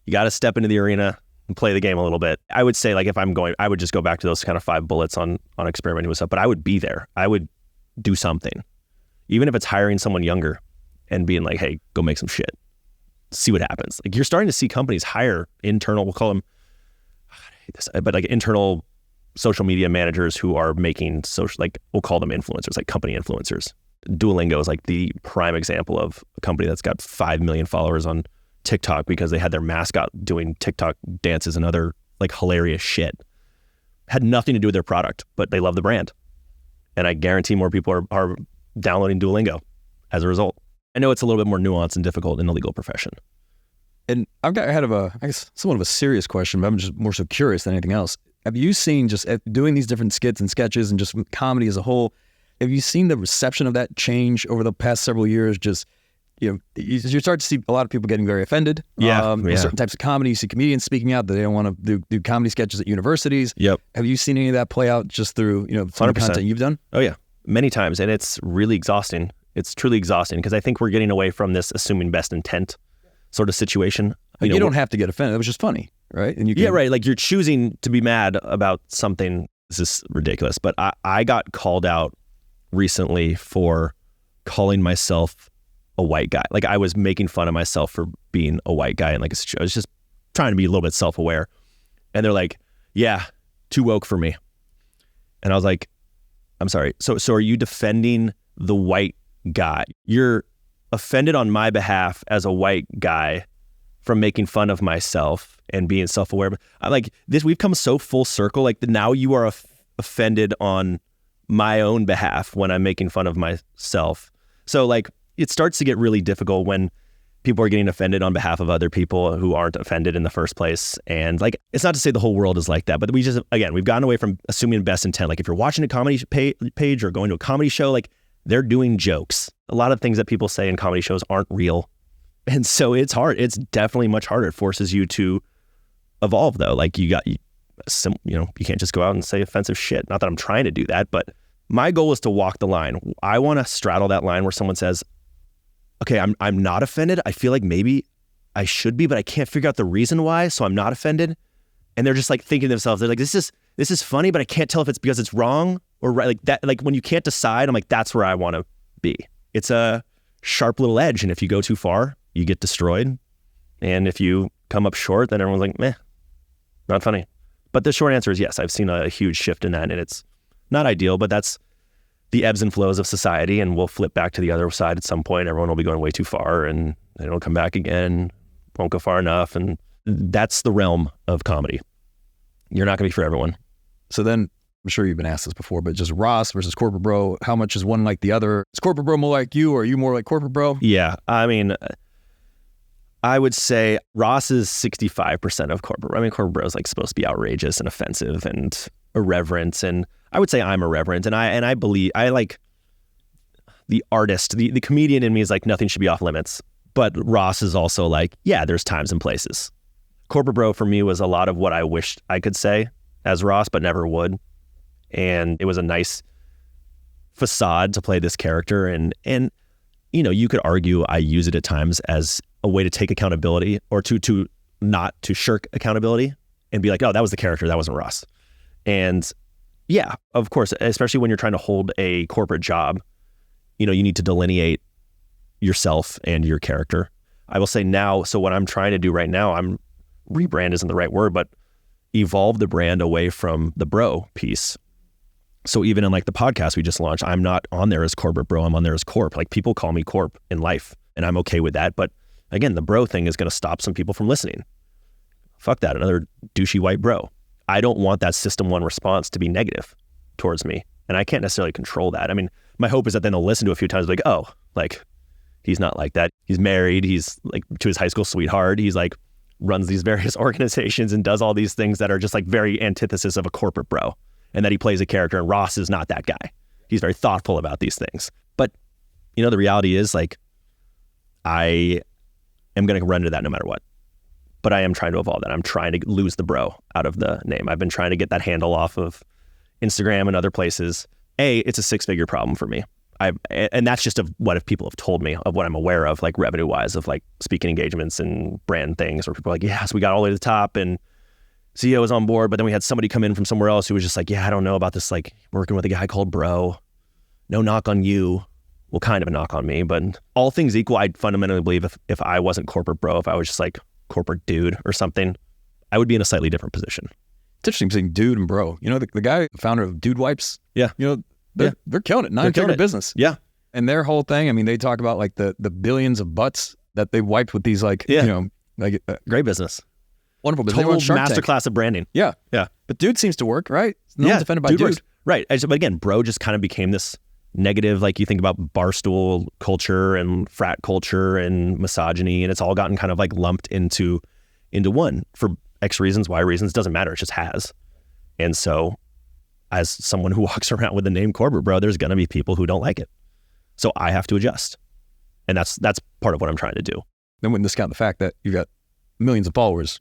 You got to step into the arena and play the game a little bit. I would say, like, if I'm going, I would just go back to those kind of 5 bullets on experimenting with stuff, but I would be there. I would do something. Even if it's hiring someone younger and being like, hey, go make some shit. See what happens. Like, you're starting to see companies hire internal, we'll call them, but like internal social media managers who are making social, like we'll call them influencers, like company influencers. Duolingo is like the prime example of a company that's got 5 million followers on TikTok because they had their mascot doing TikTok dances and other like hilarious shit. Had nothing to do with their product, but they love the brand. And I guarantee more people are downloading Duolingo as a result. I know it's a little bit more nuanced and difficult in the legal profession. And I've got ahead of I guess, somewhat of a serious question, but I'm just more so curious than anything else. Have you seen, just doing these different skits and sketches and just comedy as a whole, have you seen the reception of that change over the past several years? Just, you start to see a lot of people getting very offended. With certain types of comedy. You see comedians speaking out that they don't want to do comedy sketches at universities. Yep. Have you seen any of that play out just through, some of the content you've done? Oh yeah, many times. And it's really exhausting. It's truly exhausting because I think we're getting away from this assuming best intent sort of situation. You don't have to get offended. It was just funny, right? And you can, right. Like you're choosing to be mad about something. This is ridiculous, but I got called out recently for calling myself a white guy. Like I was making fun of myself for being a white guy, and like I was just trying to be a little bit self-aware. And they're like, "Yeah, too woke for me." And I was like, "I'm sorry. So are you defending the white guy? You're offended on my behalf as a white guy from making fun of myself and being self-aware." But I like this. We've come so full circle. Like now you are offended on my own behalf when I'm making fun of myself. So like it starts to get really difficult when people are getting offended on behalf of other people who aren't offended in the first place. And like, it's not to say the whole world is like that, but we've gotten away from assuming best intent. Like if you're watching a comedy page or going to a comedy show, like they're doing jokes. A lot of things that people say in comedy shows aren't real. And so it's hard. It's definitely much harder. It forces you to evolve though. Like you can't just go out and say offensive shit. Not that I'm trying to do that, but my goal is to walk the line. I want to straddle that line where someone says, okay, I'm not offended. I feel like maybe I should be, but I can't figure out the reason why, so I'm not offended. And they're just like thinking to themselves, they're like, this is funny, but I can't tell if it's because it's wrong or right. Like that, like when you can't decide, I'm like, that's where I want to be. It's a sharp little edge, and if you go too far, you get destroyed. And if you come up short, then everyone's like, meh, not funny. But the short answer is yes, I've seen a huge shift in that, and it's not ideal, but that's the ebbs and flows of society, and we'll flip back to the other side at some point. Everyone will be going way too far and it'll come back again, won't go far enough. And that's the realm of comedy. You're not gonna be for everyone. So then, I'm sure you've been asked this before, but just Ross versus corporate bro, how much is one like the other? Is corporate bro more like you, or are you more like corporate bro? Yeah, I mean, I would say Ross is 65% of corporate. I mean, corporate bro is like supposed to be outrageous and offensive and irreverent, and I would say I'm irreverent, and I believe I like the artist, the comedian in me is like nothing should be off limits, but Ross is also like, yeah, there's times and places. Corporate bro for me was a lot of what I wished I could say as Ross, but never would. And it was a nice facade to play this character. And you know, you could argue I use it at times as a way to take accountability or to not to shirk accountability and be like, oh, that was the character, that wasn't Ross. And yeah, of course, especially when you're trying to hold a corporate job, you know, you need to delineate yourself and your character. I will say now, so what I'm trying to do right now, rebrand isn't the right word, but evolve the brand away from the bro piece. So even in like the podcast we just launched, I'm not on there as corporate bro, I'm on there as corp. Like people call me corp in life and I'm okay with that. But again, the bro thing is going to stop some people from listening. Fuck that, another douchey white bro. I don't want that system one response to be negative towards me. And I can't necessarily control that. I mean, my hope is that then they'll listen to it a few times like, oh, like he's not like that. He's married. He's like to his high school sweetheart. He's like runs these various organizations and does all these things that are just like very antithesis of a corporate bro. And that he plays a character, and Ross is not that guy. He's very thoughtful about these things. But, you know, the reality is like, I am going to run into that no matter what. But I am trying to evolve that. I'm trying to lose the bro out of the name. I've been trying to get that handle off of Instagram and other places. It's a 6-figure problem for me. And that's just of what if people have told me, of what I'm aware of, like revenue wise, of like speaking engagements and brand things where people are like, yes, we got all the way to the top and CEO was on board, but then we had somebody come in from somewhere else who was just like, yeah, I don't know about this, like working with a guy called bro. No knock on you. Well, kind of a knock on me, but all things equal, I fundamentally believe if I wasn't corporate bro, if I was just like corporate dude or something, I would be in a slightly different position. It's interesting saying dude and bro. You know, the guy, founder of Dude Wipes. Yeah. You know, they're killing it. 9-figure business. Yeah. And their whole thing, I mean, they talk about like the billions of butts that they wiped with these like, you know, like great business. Wonderful. But total masterclass of branding. Yeah. Yeah. But dude seems to work, right? No one's offended by dude. Right. But again, bro just kind of became this negative, like you think about barstool culture and frat culture and misogyny, and it's all gotten kind of like lumped into one for X reasons, Y reasons, doesn't matter. It just has. And so as someone who walks around with the name corporate bro, there's going to be people who don't like it. So I have to adjust. And that's part of what I'm trying to do. Then wouldn't discount the fact that you've got millions of followers.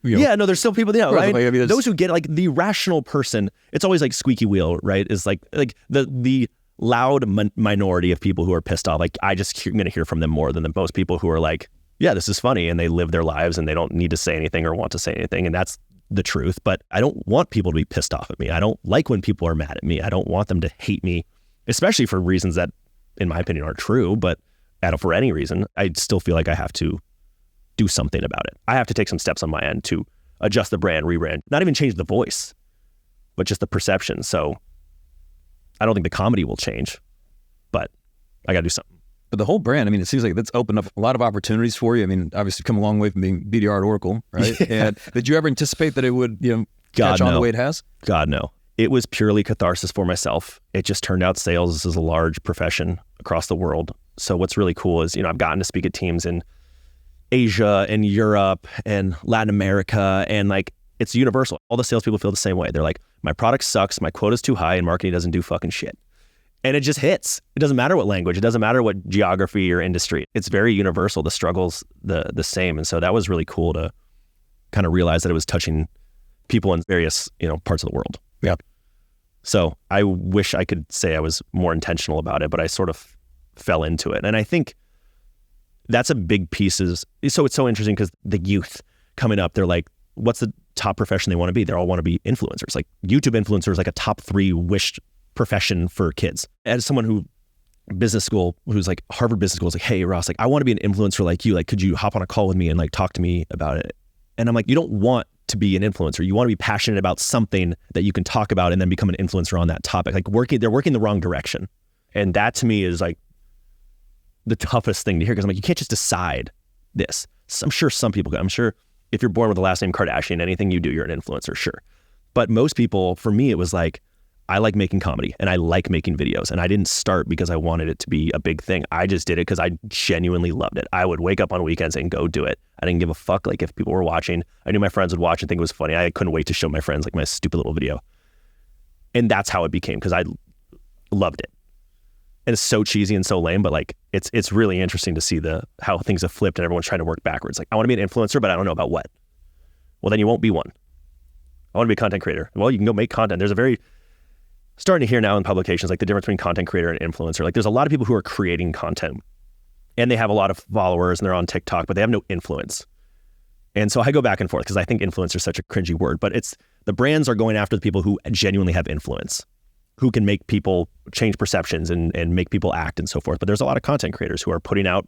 You know, yeah, no, there's still people, you know, right? I mean, those who get like the rational person, it's always like squeaky wheel, right? Is like the loud minority of people who are pissed off. Like I'm going to hear from them more than the most people who are like, yeah, this is funny. And they live their lives and they don't need to say anything or want to say anything. And that's the truth. But I don't want people to be pissed off at me. I don't like when people are mad at me. I don't want them to hate me, especially for reasons that, in my opinion, aren't true. But for any reason, I still feel like I have to do something about it. I have to take some steps on my end to adjust the brand, rebrand, not even change the voice, but just the perception. So I don't think the comedy will change, but I got to do something. But the whole brand, I mean, it seems like that's opened up a lot of opportunities for you. I mean, obviously come a long way from being BDR at Oracle, right? Yeah. And did you ever anticipate that it would, you know, catch on the way it has? God, no. It was purely catharsis for myself. It just turned out sales is a large profession across the world. So what's really cool is, you know, I've gotten to speak at teams in Asia and Europe and Latin America, and like it's universal. All the salespeople feel the same way. They're like, my product sucks, my quota's too high, and marketing doesn't do fucking shit. And it just hits. It doesn't matter what language, it doesn't matter what geography or industry. It's very universal. The struggle's the same. And so that was really cool to kind of realize that it was touching people in various, you know, parts of the world. Yeah. So I wish I could say I was more intentional about it, but I sort of fell into it. And I think that's a big piece so it's so interesting because the youth coming up, they're like, what's the top profession they want to be? They all want to be influencers. Like YouTube influencer is like a top 3 wished profession for kids. As someone who business school, who's like Harvard Business School, is like, hey Ross, like I want to be an influencer like you. Like, could you hop on a call with me and like talk to me about it? And I'm like, you don't want to be an influencer. You want to be passionate about something that you can talk about and then become an influencer on that topic. Like they're working the wrong direction. And that to me is like the toughest thing to hear, because I'm like, you can't just decide this. So I'm sure some people, I'm sure if you're born with the last name Kardashian, anything you do, you're an influencer, sure. But most people, for me, it was like, I like making comedy and I like making videos. And I didn't start because I wanted it to be a big thing. I just did it because I genuinely loved it. I would wake up on weekends and go do it. I didn't give a fuck like if people were watching. I knew my friends would watch and think it was funny. I couldn't wait to show my friends like my stupid little video. And that's how it became, because I loved it. And it's so cheesy and so lame, but like it's really interesting to see how things have flipped and everyone's trying to work backwards. Like, I want to be an influencer, but I don't know about what. Well, then you won't be one. I want to be a content creator. Well, you can go make content. There's a very starting to hear now in publications, like the difference between content creator and influencer. Like there's a lot of people who are creating content and they have a lot of followers and they're on TikTok, but they have no influence. And so I go back and forth because I think influencer is such a cringy word, but it's the brands are going after the people who genuinely have influence, who can make people change perceptions and make people act and so forth. But there's a lot of content creators who are putting out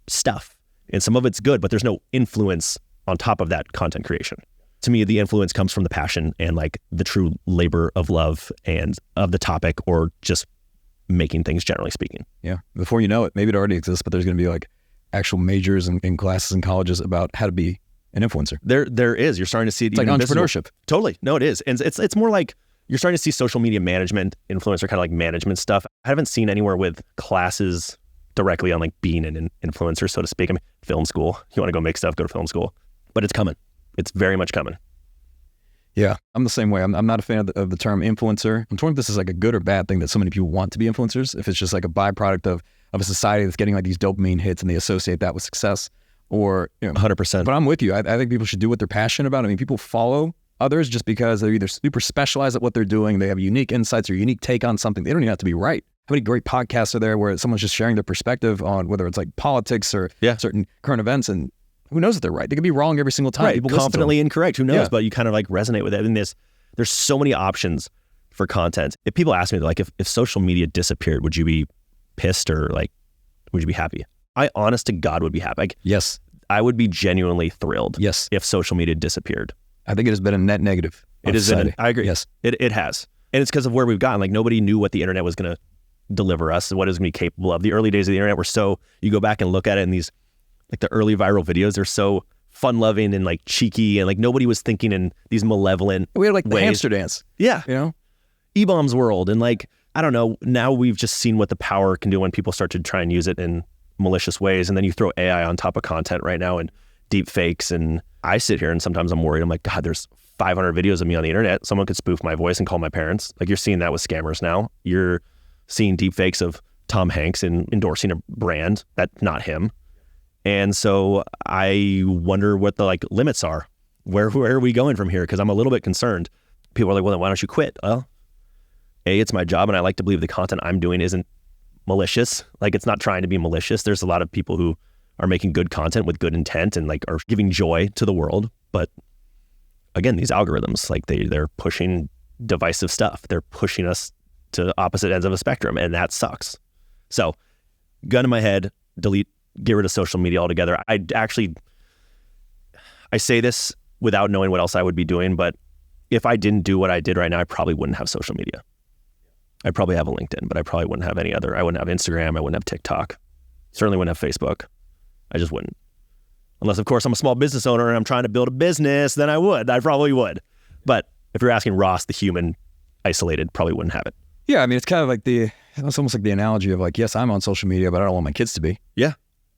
stuff and some of it's good, but there's no influence on top of that content creation. To me, the influence comes from the passion and like the true labor of love and of the topic, or just making things, generally speaking. Yeah. Before you know it, maybe it already exists, but there's going to be like actual majors and classes in colleges about how to be an influencer. There is. You're starting to see it. It's like entrepreneurship. Totally. No, it is. And it's more like you're starting to see social media management, influencer kind of like management stuff. I haven't seen anywhere with classes directly on like being an influencer, so to speak. I mean, film school. You want to go make stuff, go to film school. But it's coming. It's very much coming. Yeah, I'm the same way. I'm not a fan of the term influencer. I'm torn if this is like a good or bad thing that so many people want to be influencers, if it's just like a byproduct of a society that's getting like these dopamine hits and they associate that with success, or, you know. 100%. But I'm with you. I think people should do what they're passionate about. I mean, people follow others just because they're either super specialized at what they're doing, they have unique insights or unique take on something. They don't even have to be right. How many great podcasts are there where someone's just sharing their perspective on whether it's like politics or certain current events, and who knows if they're right? They could be wrong every single time. Right, people confidently incorrect. Who knows? Yeah. But you kind of like resonate with it. And there's so many options for content. If people ask me like, if social media disappeared, would you be pissed or like, would you be happy? I honest to God would be happy. Like, yes. I would be genuinely thrilled. Yes. If social media disappeared. I think it has been a net negative. It has been. I agree. Yes. It has. And it's because of where we've gotten. Like nobody knew what the internet was going to deliver us and what it was going to be capable of. The early days of the internet were so, you go back and look at it and these, like the early viral videos, they're so fun-loving and like cheeky, and like nobody was thinking in these malevolent We had like ways. The hamster dance. Yeah. You know? E-bombs world. And like, I don't know, now we've just seen what the power can do when people start to try and use it in malicious ways. And then you throw AI on top of content right now and deep fakes. And I sit here and sometimes I'm worried. I'm like, God, there's 500 videos of me on the internet. Someone could spoof my voice and call my parents. Like you're seeing that with scammers now. You're seeing deep fakes of Tom Hanks and endorsing a brand that's not him. And so I wonder what the like limits are. Where are we going from here? Because I'm a little bit concerned. People are like, well, then why don't you quit? Well, A, it's my job, and I like to believe the content I'm doing isn't malicious. Like it's not trying to be malicious. There's a lot of people who are making good content with good intent and like are giving joy to the world. But again, these algorithms, like they're pushing divisive stuff. They're pushing us to opposite ends of a spectrum, and that sucks. So gun in my head, get rid of social media altogether. I say this without knowing what else I would be doing, but if I didn't do what I did right now, I probably wouldn't have social media. I'd probably have a LinkedIn, but I probably wouldn't have any other. I wouldn't have Instagram. I wouldn't have TikTok. Certainly wouldn't have Facebook. I just wouldn't. Unless, of course, I'm a small business owner and I'm trying to build a business, then I would. I probably would. But if you're asking Ross, the human, isolated, probably wouldn't have it. Yeah, I mean, it's kind of like it's almost like the analogy of like, yes, I'm on social media, but I don't want my kids to be. Yeah.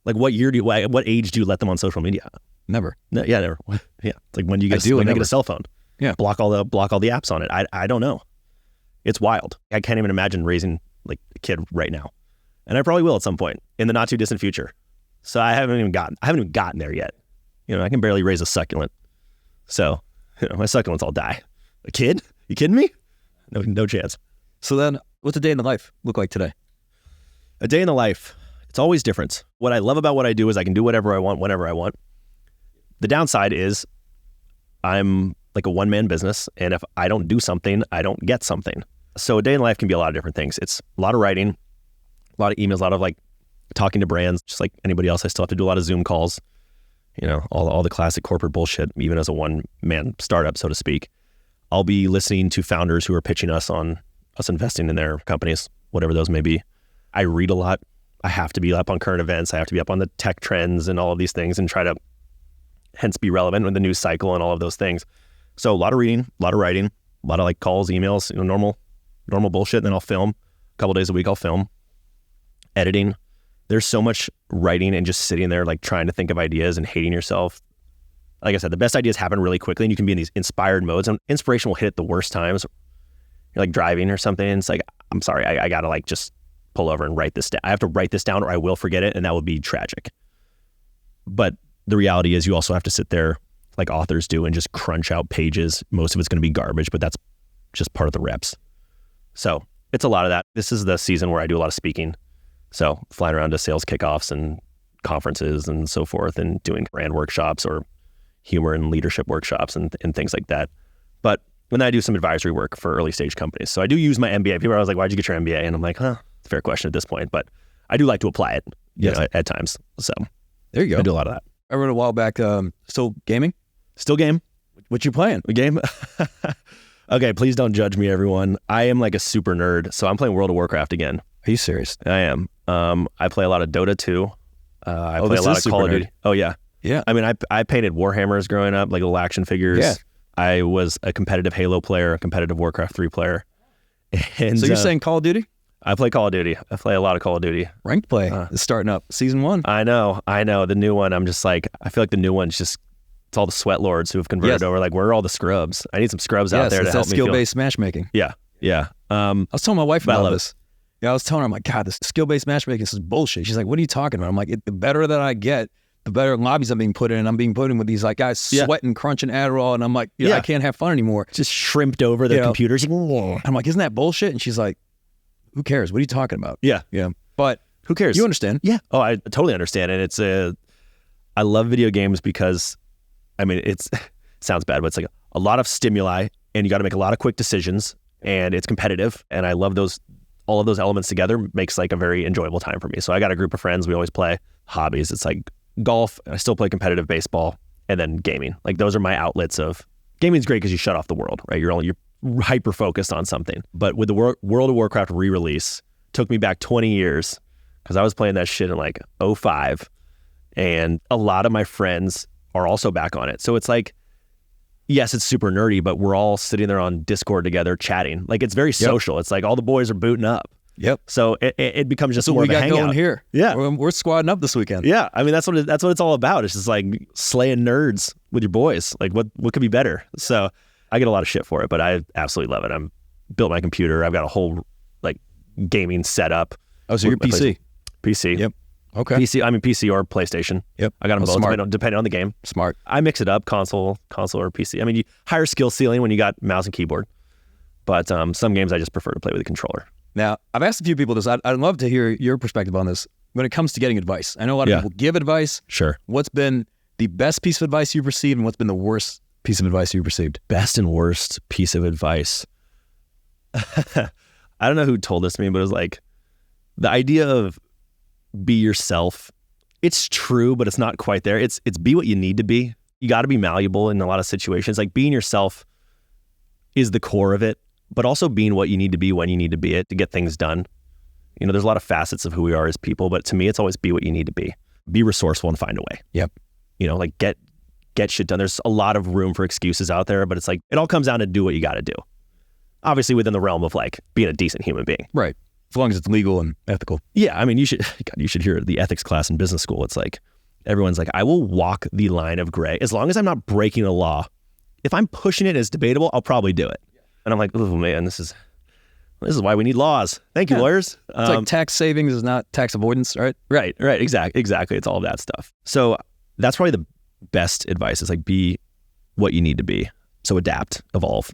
Like what age do you let them on social media? Never. No, yeah, never. Yeah. It's like when do you get a cell phone? Yeah. Block all the apps on it. I don't know. It's wild. I can't even imagine raising like a kid right now. And I probably will at some point in the not too distant future. So I haven't even gotten there yet. You know, I can barely raise a succulent. So, you know, my succulents all die. A kid? You kidding me? No chance. So then what's a day in the life look like today? A day in the life. It's always different. What I love about what I do is I can do whatever I want, whenever I want. The downside is I'm like a one-man business, and if I don't do something, I don't get something. So a day in life can be a lot of different things. It's a lot of writing, a lot of emails, a lot of like talking to brands, just like anybody else. I still have to do a lot of Zoom calls. all the classic corporate bullshit, even as a one-man startup, so to speak. I'll be listening to founders who are pitching us on us investing in their companies, whatever those may be. I read a lot. I have to be up on current events. I have to be up on the tech trends and all of these things and try to hence be relevant with the news cycle and all of those things. So a lot of reading, a lot of writing, a lot of like calls, emails, normal bullshit. And then I'll film a couple days a week. I'll film, editing. There's so much writing and just sitting there like trying to think of ideas and hating yourself. Like I said, the best ideas happen really quickly and you can be in these inspired modes, and inspiration will hit at the worst times. You're like driving or something and it's like, I'm sorry, I gotta like just pull over and write this down. I have to write this down or I will forget it, and that would be tragic. But the reality is you also have to sit there like authors do and just crunch out pages. Most of it's going to be garbage, but that's just part of the reps. So it's a lot of that. This is the season where I do a lot of speaking. So flying around to sales kickoffs and conferences and so forth, and doing brand workshops or humor and leadership workshops and things like that. But when I do some advisory work for early stage companies. So I do use my MBA. People are always like, why'd you get your MBA? And I'm like, it's a fair question at this point, but I do like to apply it at times. So there you go. I do a lot of that. I read a while back, still gaming? Still game. What you playing? A game? Okay, please don't judge me, everyone. I am like a super nerd, so I'm playing World of Warcraft again. Are you serious? I am. I play a lot of Dota 2. I play a lot of Call of Duty. Oh, yeah. Yeah. I mean, I painted Warhammers growing up, like little action figures. Yeah. I was a competitive Halo player, a competitive Warcraft 3 player. And so you're saying Call of Duty? I play Call of Duty. I play a lot of Call of Duty. Ranked play is starting up. Season 1. I know. The new one, I'm just like, I feel like the new one's just, it's all the sweat lords who have converted over. Like, where are all the scrubs? I need some scrubs out there to help me feel. Skill-based matchmaking. Yeah. I was telling my wife about this. It. Yeah, I was telling her, I'm like, God, this skill-based matchmaking is bullshit. She's like, what are you talking about? I'm like, the better that I get, the better lobbies I'm being put in. I'm being put in with these like guys sweating, crunching Adderall, and I'm like, I can't have fun anymore. Just shrimped over the computers. I'm like, isn't that bullshit? And she's like, who cares? What are you talking about? Yeah. But who cares? You understand? Yeah. Oh, I totally understand. And I love video games because, I mean, it sounds bad, but it's like a lot of stimuli and you got to make a lot of quick decisions and it's competitive. And I love all of those elements together makes like a very enjoyable time for me. So I got a group of friends. We always play hobbies. It's like golf. I still play competitive baseball, and then gaming. Like those are my outlets of gaming's great because you shut off the world, right? You're hyper focused on something. But with the World of Warcraft re-release, took me back 20 years because I was playing that shit in like 2005, and a lot of my friends are also back on it. So it's like, yes, it's super nerdy, but we're all sitting there on Discord together chatting. Like it's very social. It's like all the boys are booting up. Yep. So it becomes just more of a hangout. We got going here. Yeah. We're squadding up this weekend. Yeah. I mean, that's what it's all about. It's just like slaying nerds with your boys. Like what could be better? So I get a lot of shit for it, but I absolutely love it. I'm built my computer. I've got a whole like gaming setup. Oh, so you're PC? PC. Yep. Okay. PC or PlayStation. Yep. I got them both depending on the game. Smart. I mix it up, console or PC. I mean, you higher skill ceiling when you got mouse and keyboard, but some games I just prefer to play with a controller. Now, I've asked a few people this. I'd love to hear your perspective on this when it comes to getting advice. I know a lot of people give advice. Sure. What's been the best piece of advice you've received, and what's been the worst piece of advice you've received? Best and worst piece of advice. I don't know who told this to me, but it was like the idea of be yourself. It's true, but it's not quite there. It's be what you need to be. You got to be malleable in a lot of situations. Like being yourself is the core of it, but also being what you need to be when you need to be it to get things done. There's a lot of facets of who we are as people, but to me, it's always be what you need to be. Be resourceful and find a way. Yep. Like get shit done. There's a lot of room for excuses out there, but it's like, it all comes down to do what you got to do. Obviously within the realm of like being a decent human being. Right. As long as it's legal and ethical. Yeah. I mean, you should hear the ethics class in business school. It's like, everyone's like, I will walk the line of gray as long as I'm not breaking a law. If I'm pushing it as debatable, I'll probably do it. And I'm like, oh man, this is why we need laws. Thank you, lawyers. It's like tax savings is not tax avoidance, right? Right. Exactly. It's all of that stuff. So that's probably the best advice is like, be what you need to be. So adapt, evolve.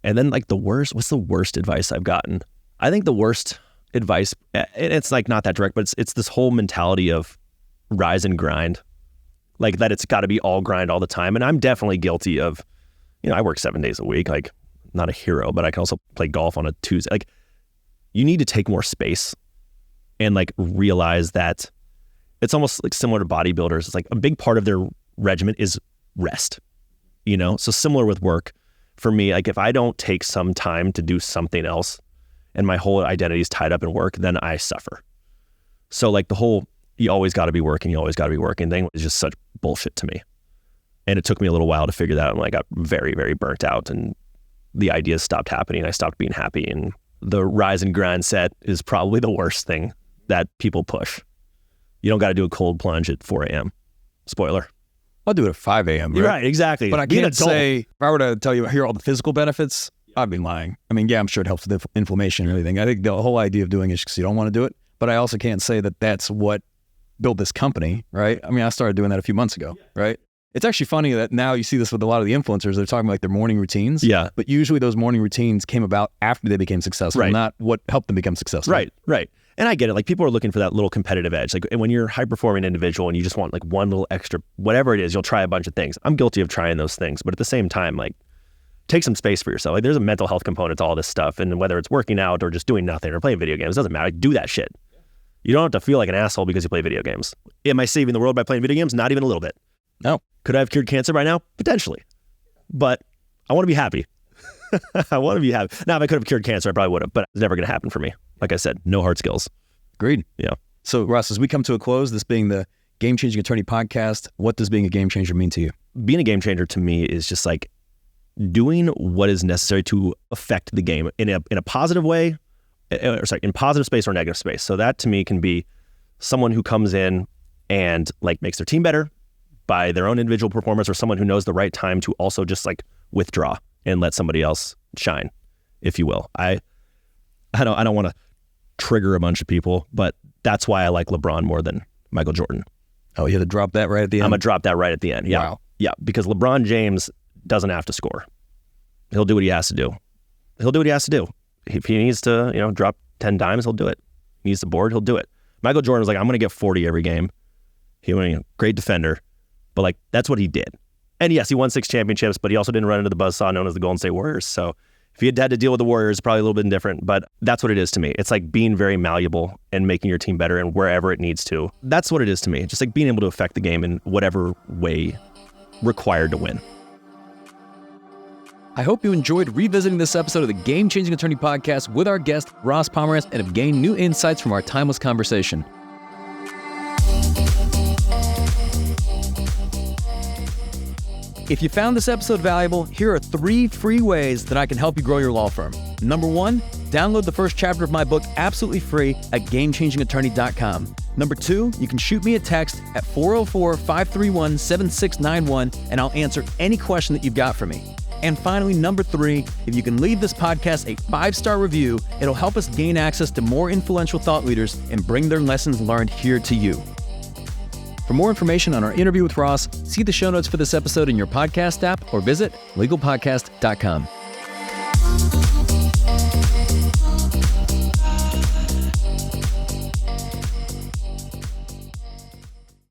And then like what's the worst advice I've gotten? I think the worst advice, and it's like not that direct, but it's this whole mentality of rise and grind. Like that it's got to be all grind all the time. And I'm definitely guilty of, I work 7 days a week, like not a hero, but I can also play golf on a Tuesday. Like you need to take more space and like realize that it's almost like similar to bodybuilders. It's like a big part of their regimen is rest, you know? So similar with work for me, like if I don't take some time to do something else and my whole identity is tied up in work, then I suffer. So like the whole, you always got to be working thing is just such bullshit to me. And it took me a little while to figure that out. And I got very, very burnt out and the ideas stopped happening. I stopped being happy. And the rise and grind set is probably the worst thing that people push. You don't got to do a cold plunge at 4 a.m. Spoiler. I'll do it at 5 a.m. Right, exactly. But I can't say, if I were to tell you here all the physical benefits, I'd be lying. I mean, yeah, I'm sure it helps with inflammation and everything. I think the whole idea of doing it is because you don't want to do it. But I also can't say that that's what built this company, right? I mean, I started doing that a few months ago, right? It's actually funny that now you see this with a lot of the influencers. They're talking about like their morning routines. Yeah. But usually those morning routines came about after they became successful, not what helped them become successful. Right. And I get it. Like people are looking for that little competitive edge. Like when you're a high-performing individual and you just want like one little extra, whatever it is, you'll try a bunch of things. I'm guilty of trying those things. But at the same time, like take some space for yourself. Like there's a mental health component to all this stuff. And whether it's working out or just doing nothing or playing video games, it doesn't matter. Like, do that shit. You don't have to feel like an asshole because you play video games. Am I saving the world by playing video games? Not even a little bit. No. Could I have cured cancer by now? Potentially. But I want to be happy. I want to be happy. Now, if I could have cured cancer, I probably would have, but it's never going to happen for me. Like I said, no hard skills. Agreed. Yeah. So, Ross, as we come to a close, this being the Game Changing Attorney podcast, what does being a game changer mean to you? Being a game changer to me is just like doing what is necessary to affect the game in a positive way, in positive space or negative space. So that to me can be someone who comes in and like makes their team better by their own individual performance, or someone who knows the right time to also just like withdraw and let somebody else shine, if you will. I don't want to trigger a bunch of people, but that's why I like LeBron more than Michael Jordan. Oh, you had to drop that right at the end? I'm going to drop that right at the end. Yeah. Wow. Yeah, because LeBron James doesn't have to score. He'll do what he has to do. If he needs to, drop 10 dimes, he'll do it. He needs the board, he'll do it. Michael Jordan was like, I'm going to get 40 every game. He was a great defender, but like that's what he did. And yes, he won 6 championships, but he also didn't run into the buzzsaw known as the Golden State Warriors. So if he had to deal with the Warriors, it's probably a little bit different, but that's what it is to me. It's like being very malleable and making your team better and wherever it needs to. That's what it is to me. Just like being able to affect the game in whatever way required to win. I hope you enjoyed revisiting this episode of the Game Changing Attorney podcast with our guest, Ross Pomerantz, and have gained new insights from our timeless conversation. If you found this episode valuable, here are 3 free ways that I can help you grow your law firm. Number 1, download the first chapter of my book absolutely free at GameChangingAttorney.com. Number 2, you can shoot me a text at 404-531-7691 and I'll answer any question that you've got for me. And finally, number 3, if you can leave this podcast a 5-star review, it'll help us gain access to more influential thought leaders and bring their lessons learned here to you. For more information on our interview with Ross, see the show notes for this episode in your podcast app or visit legalpodcast.com.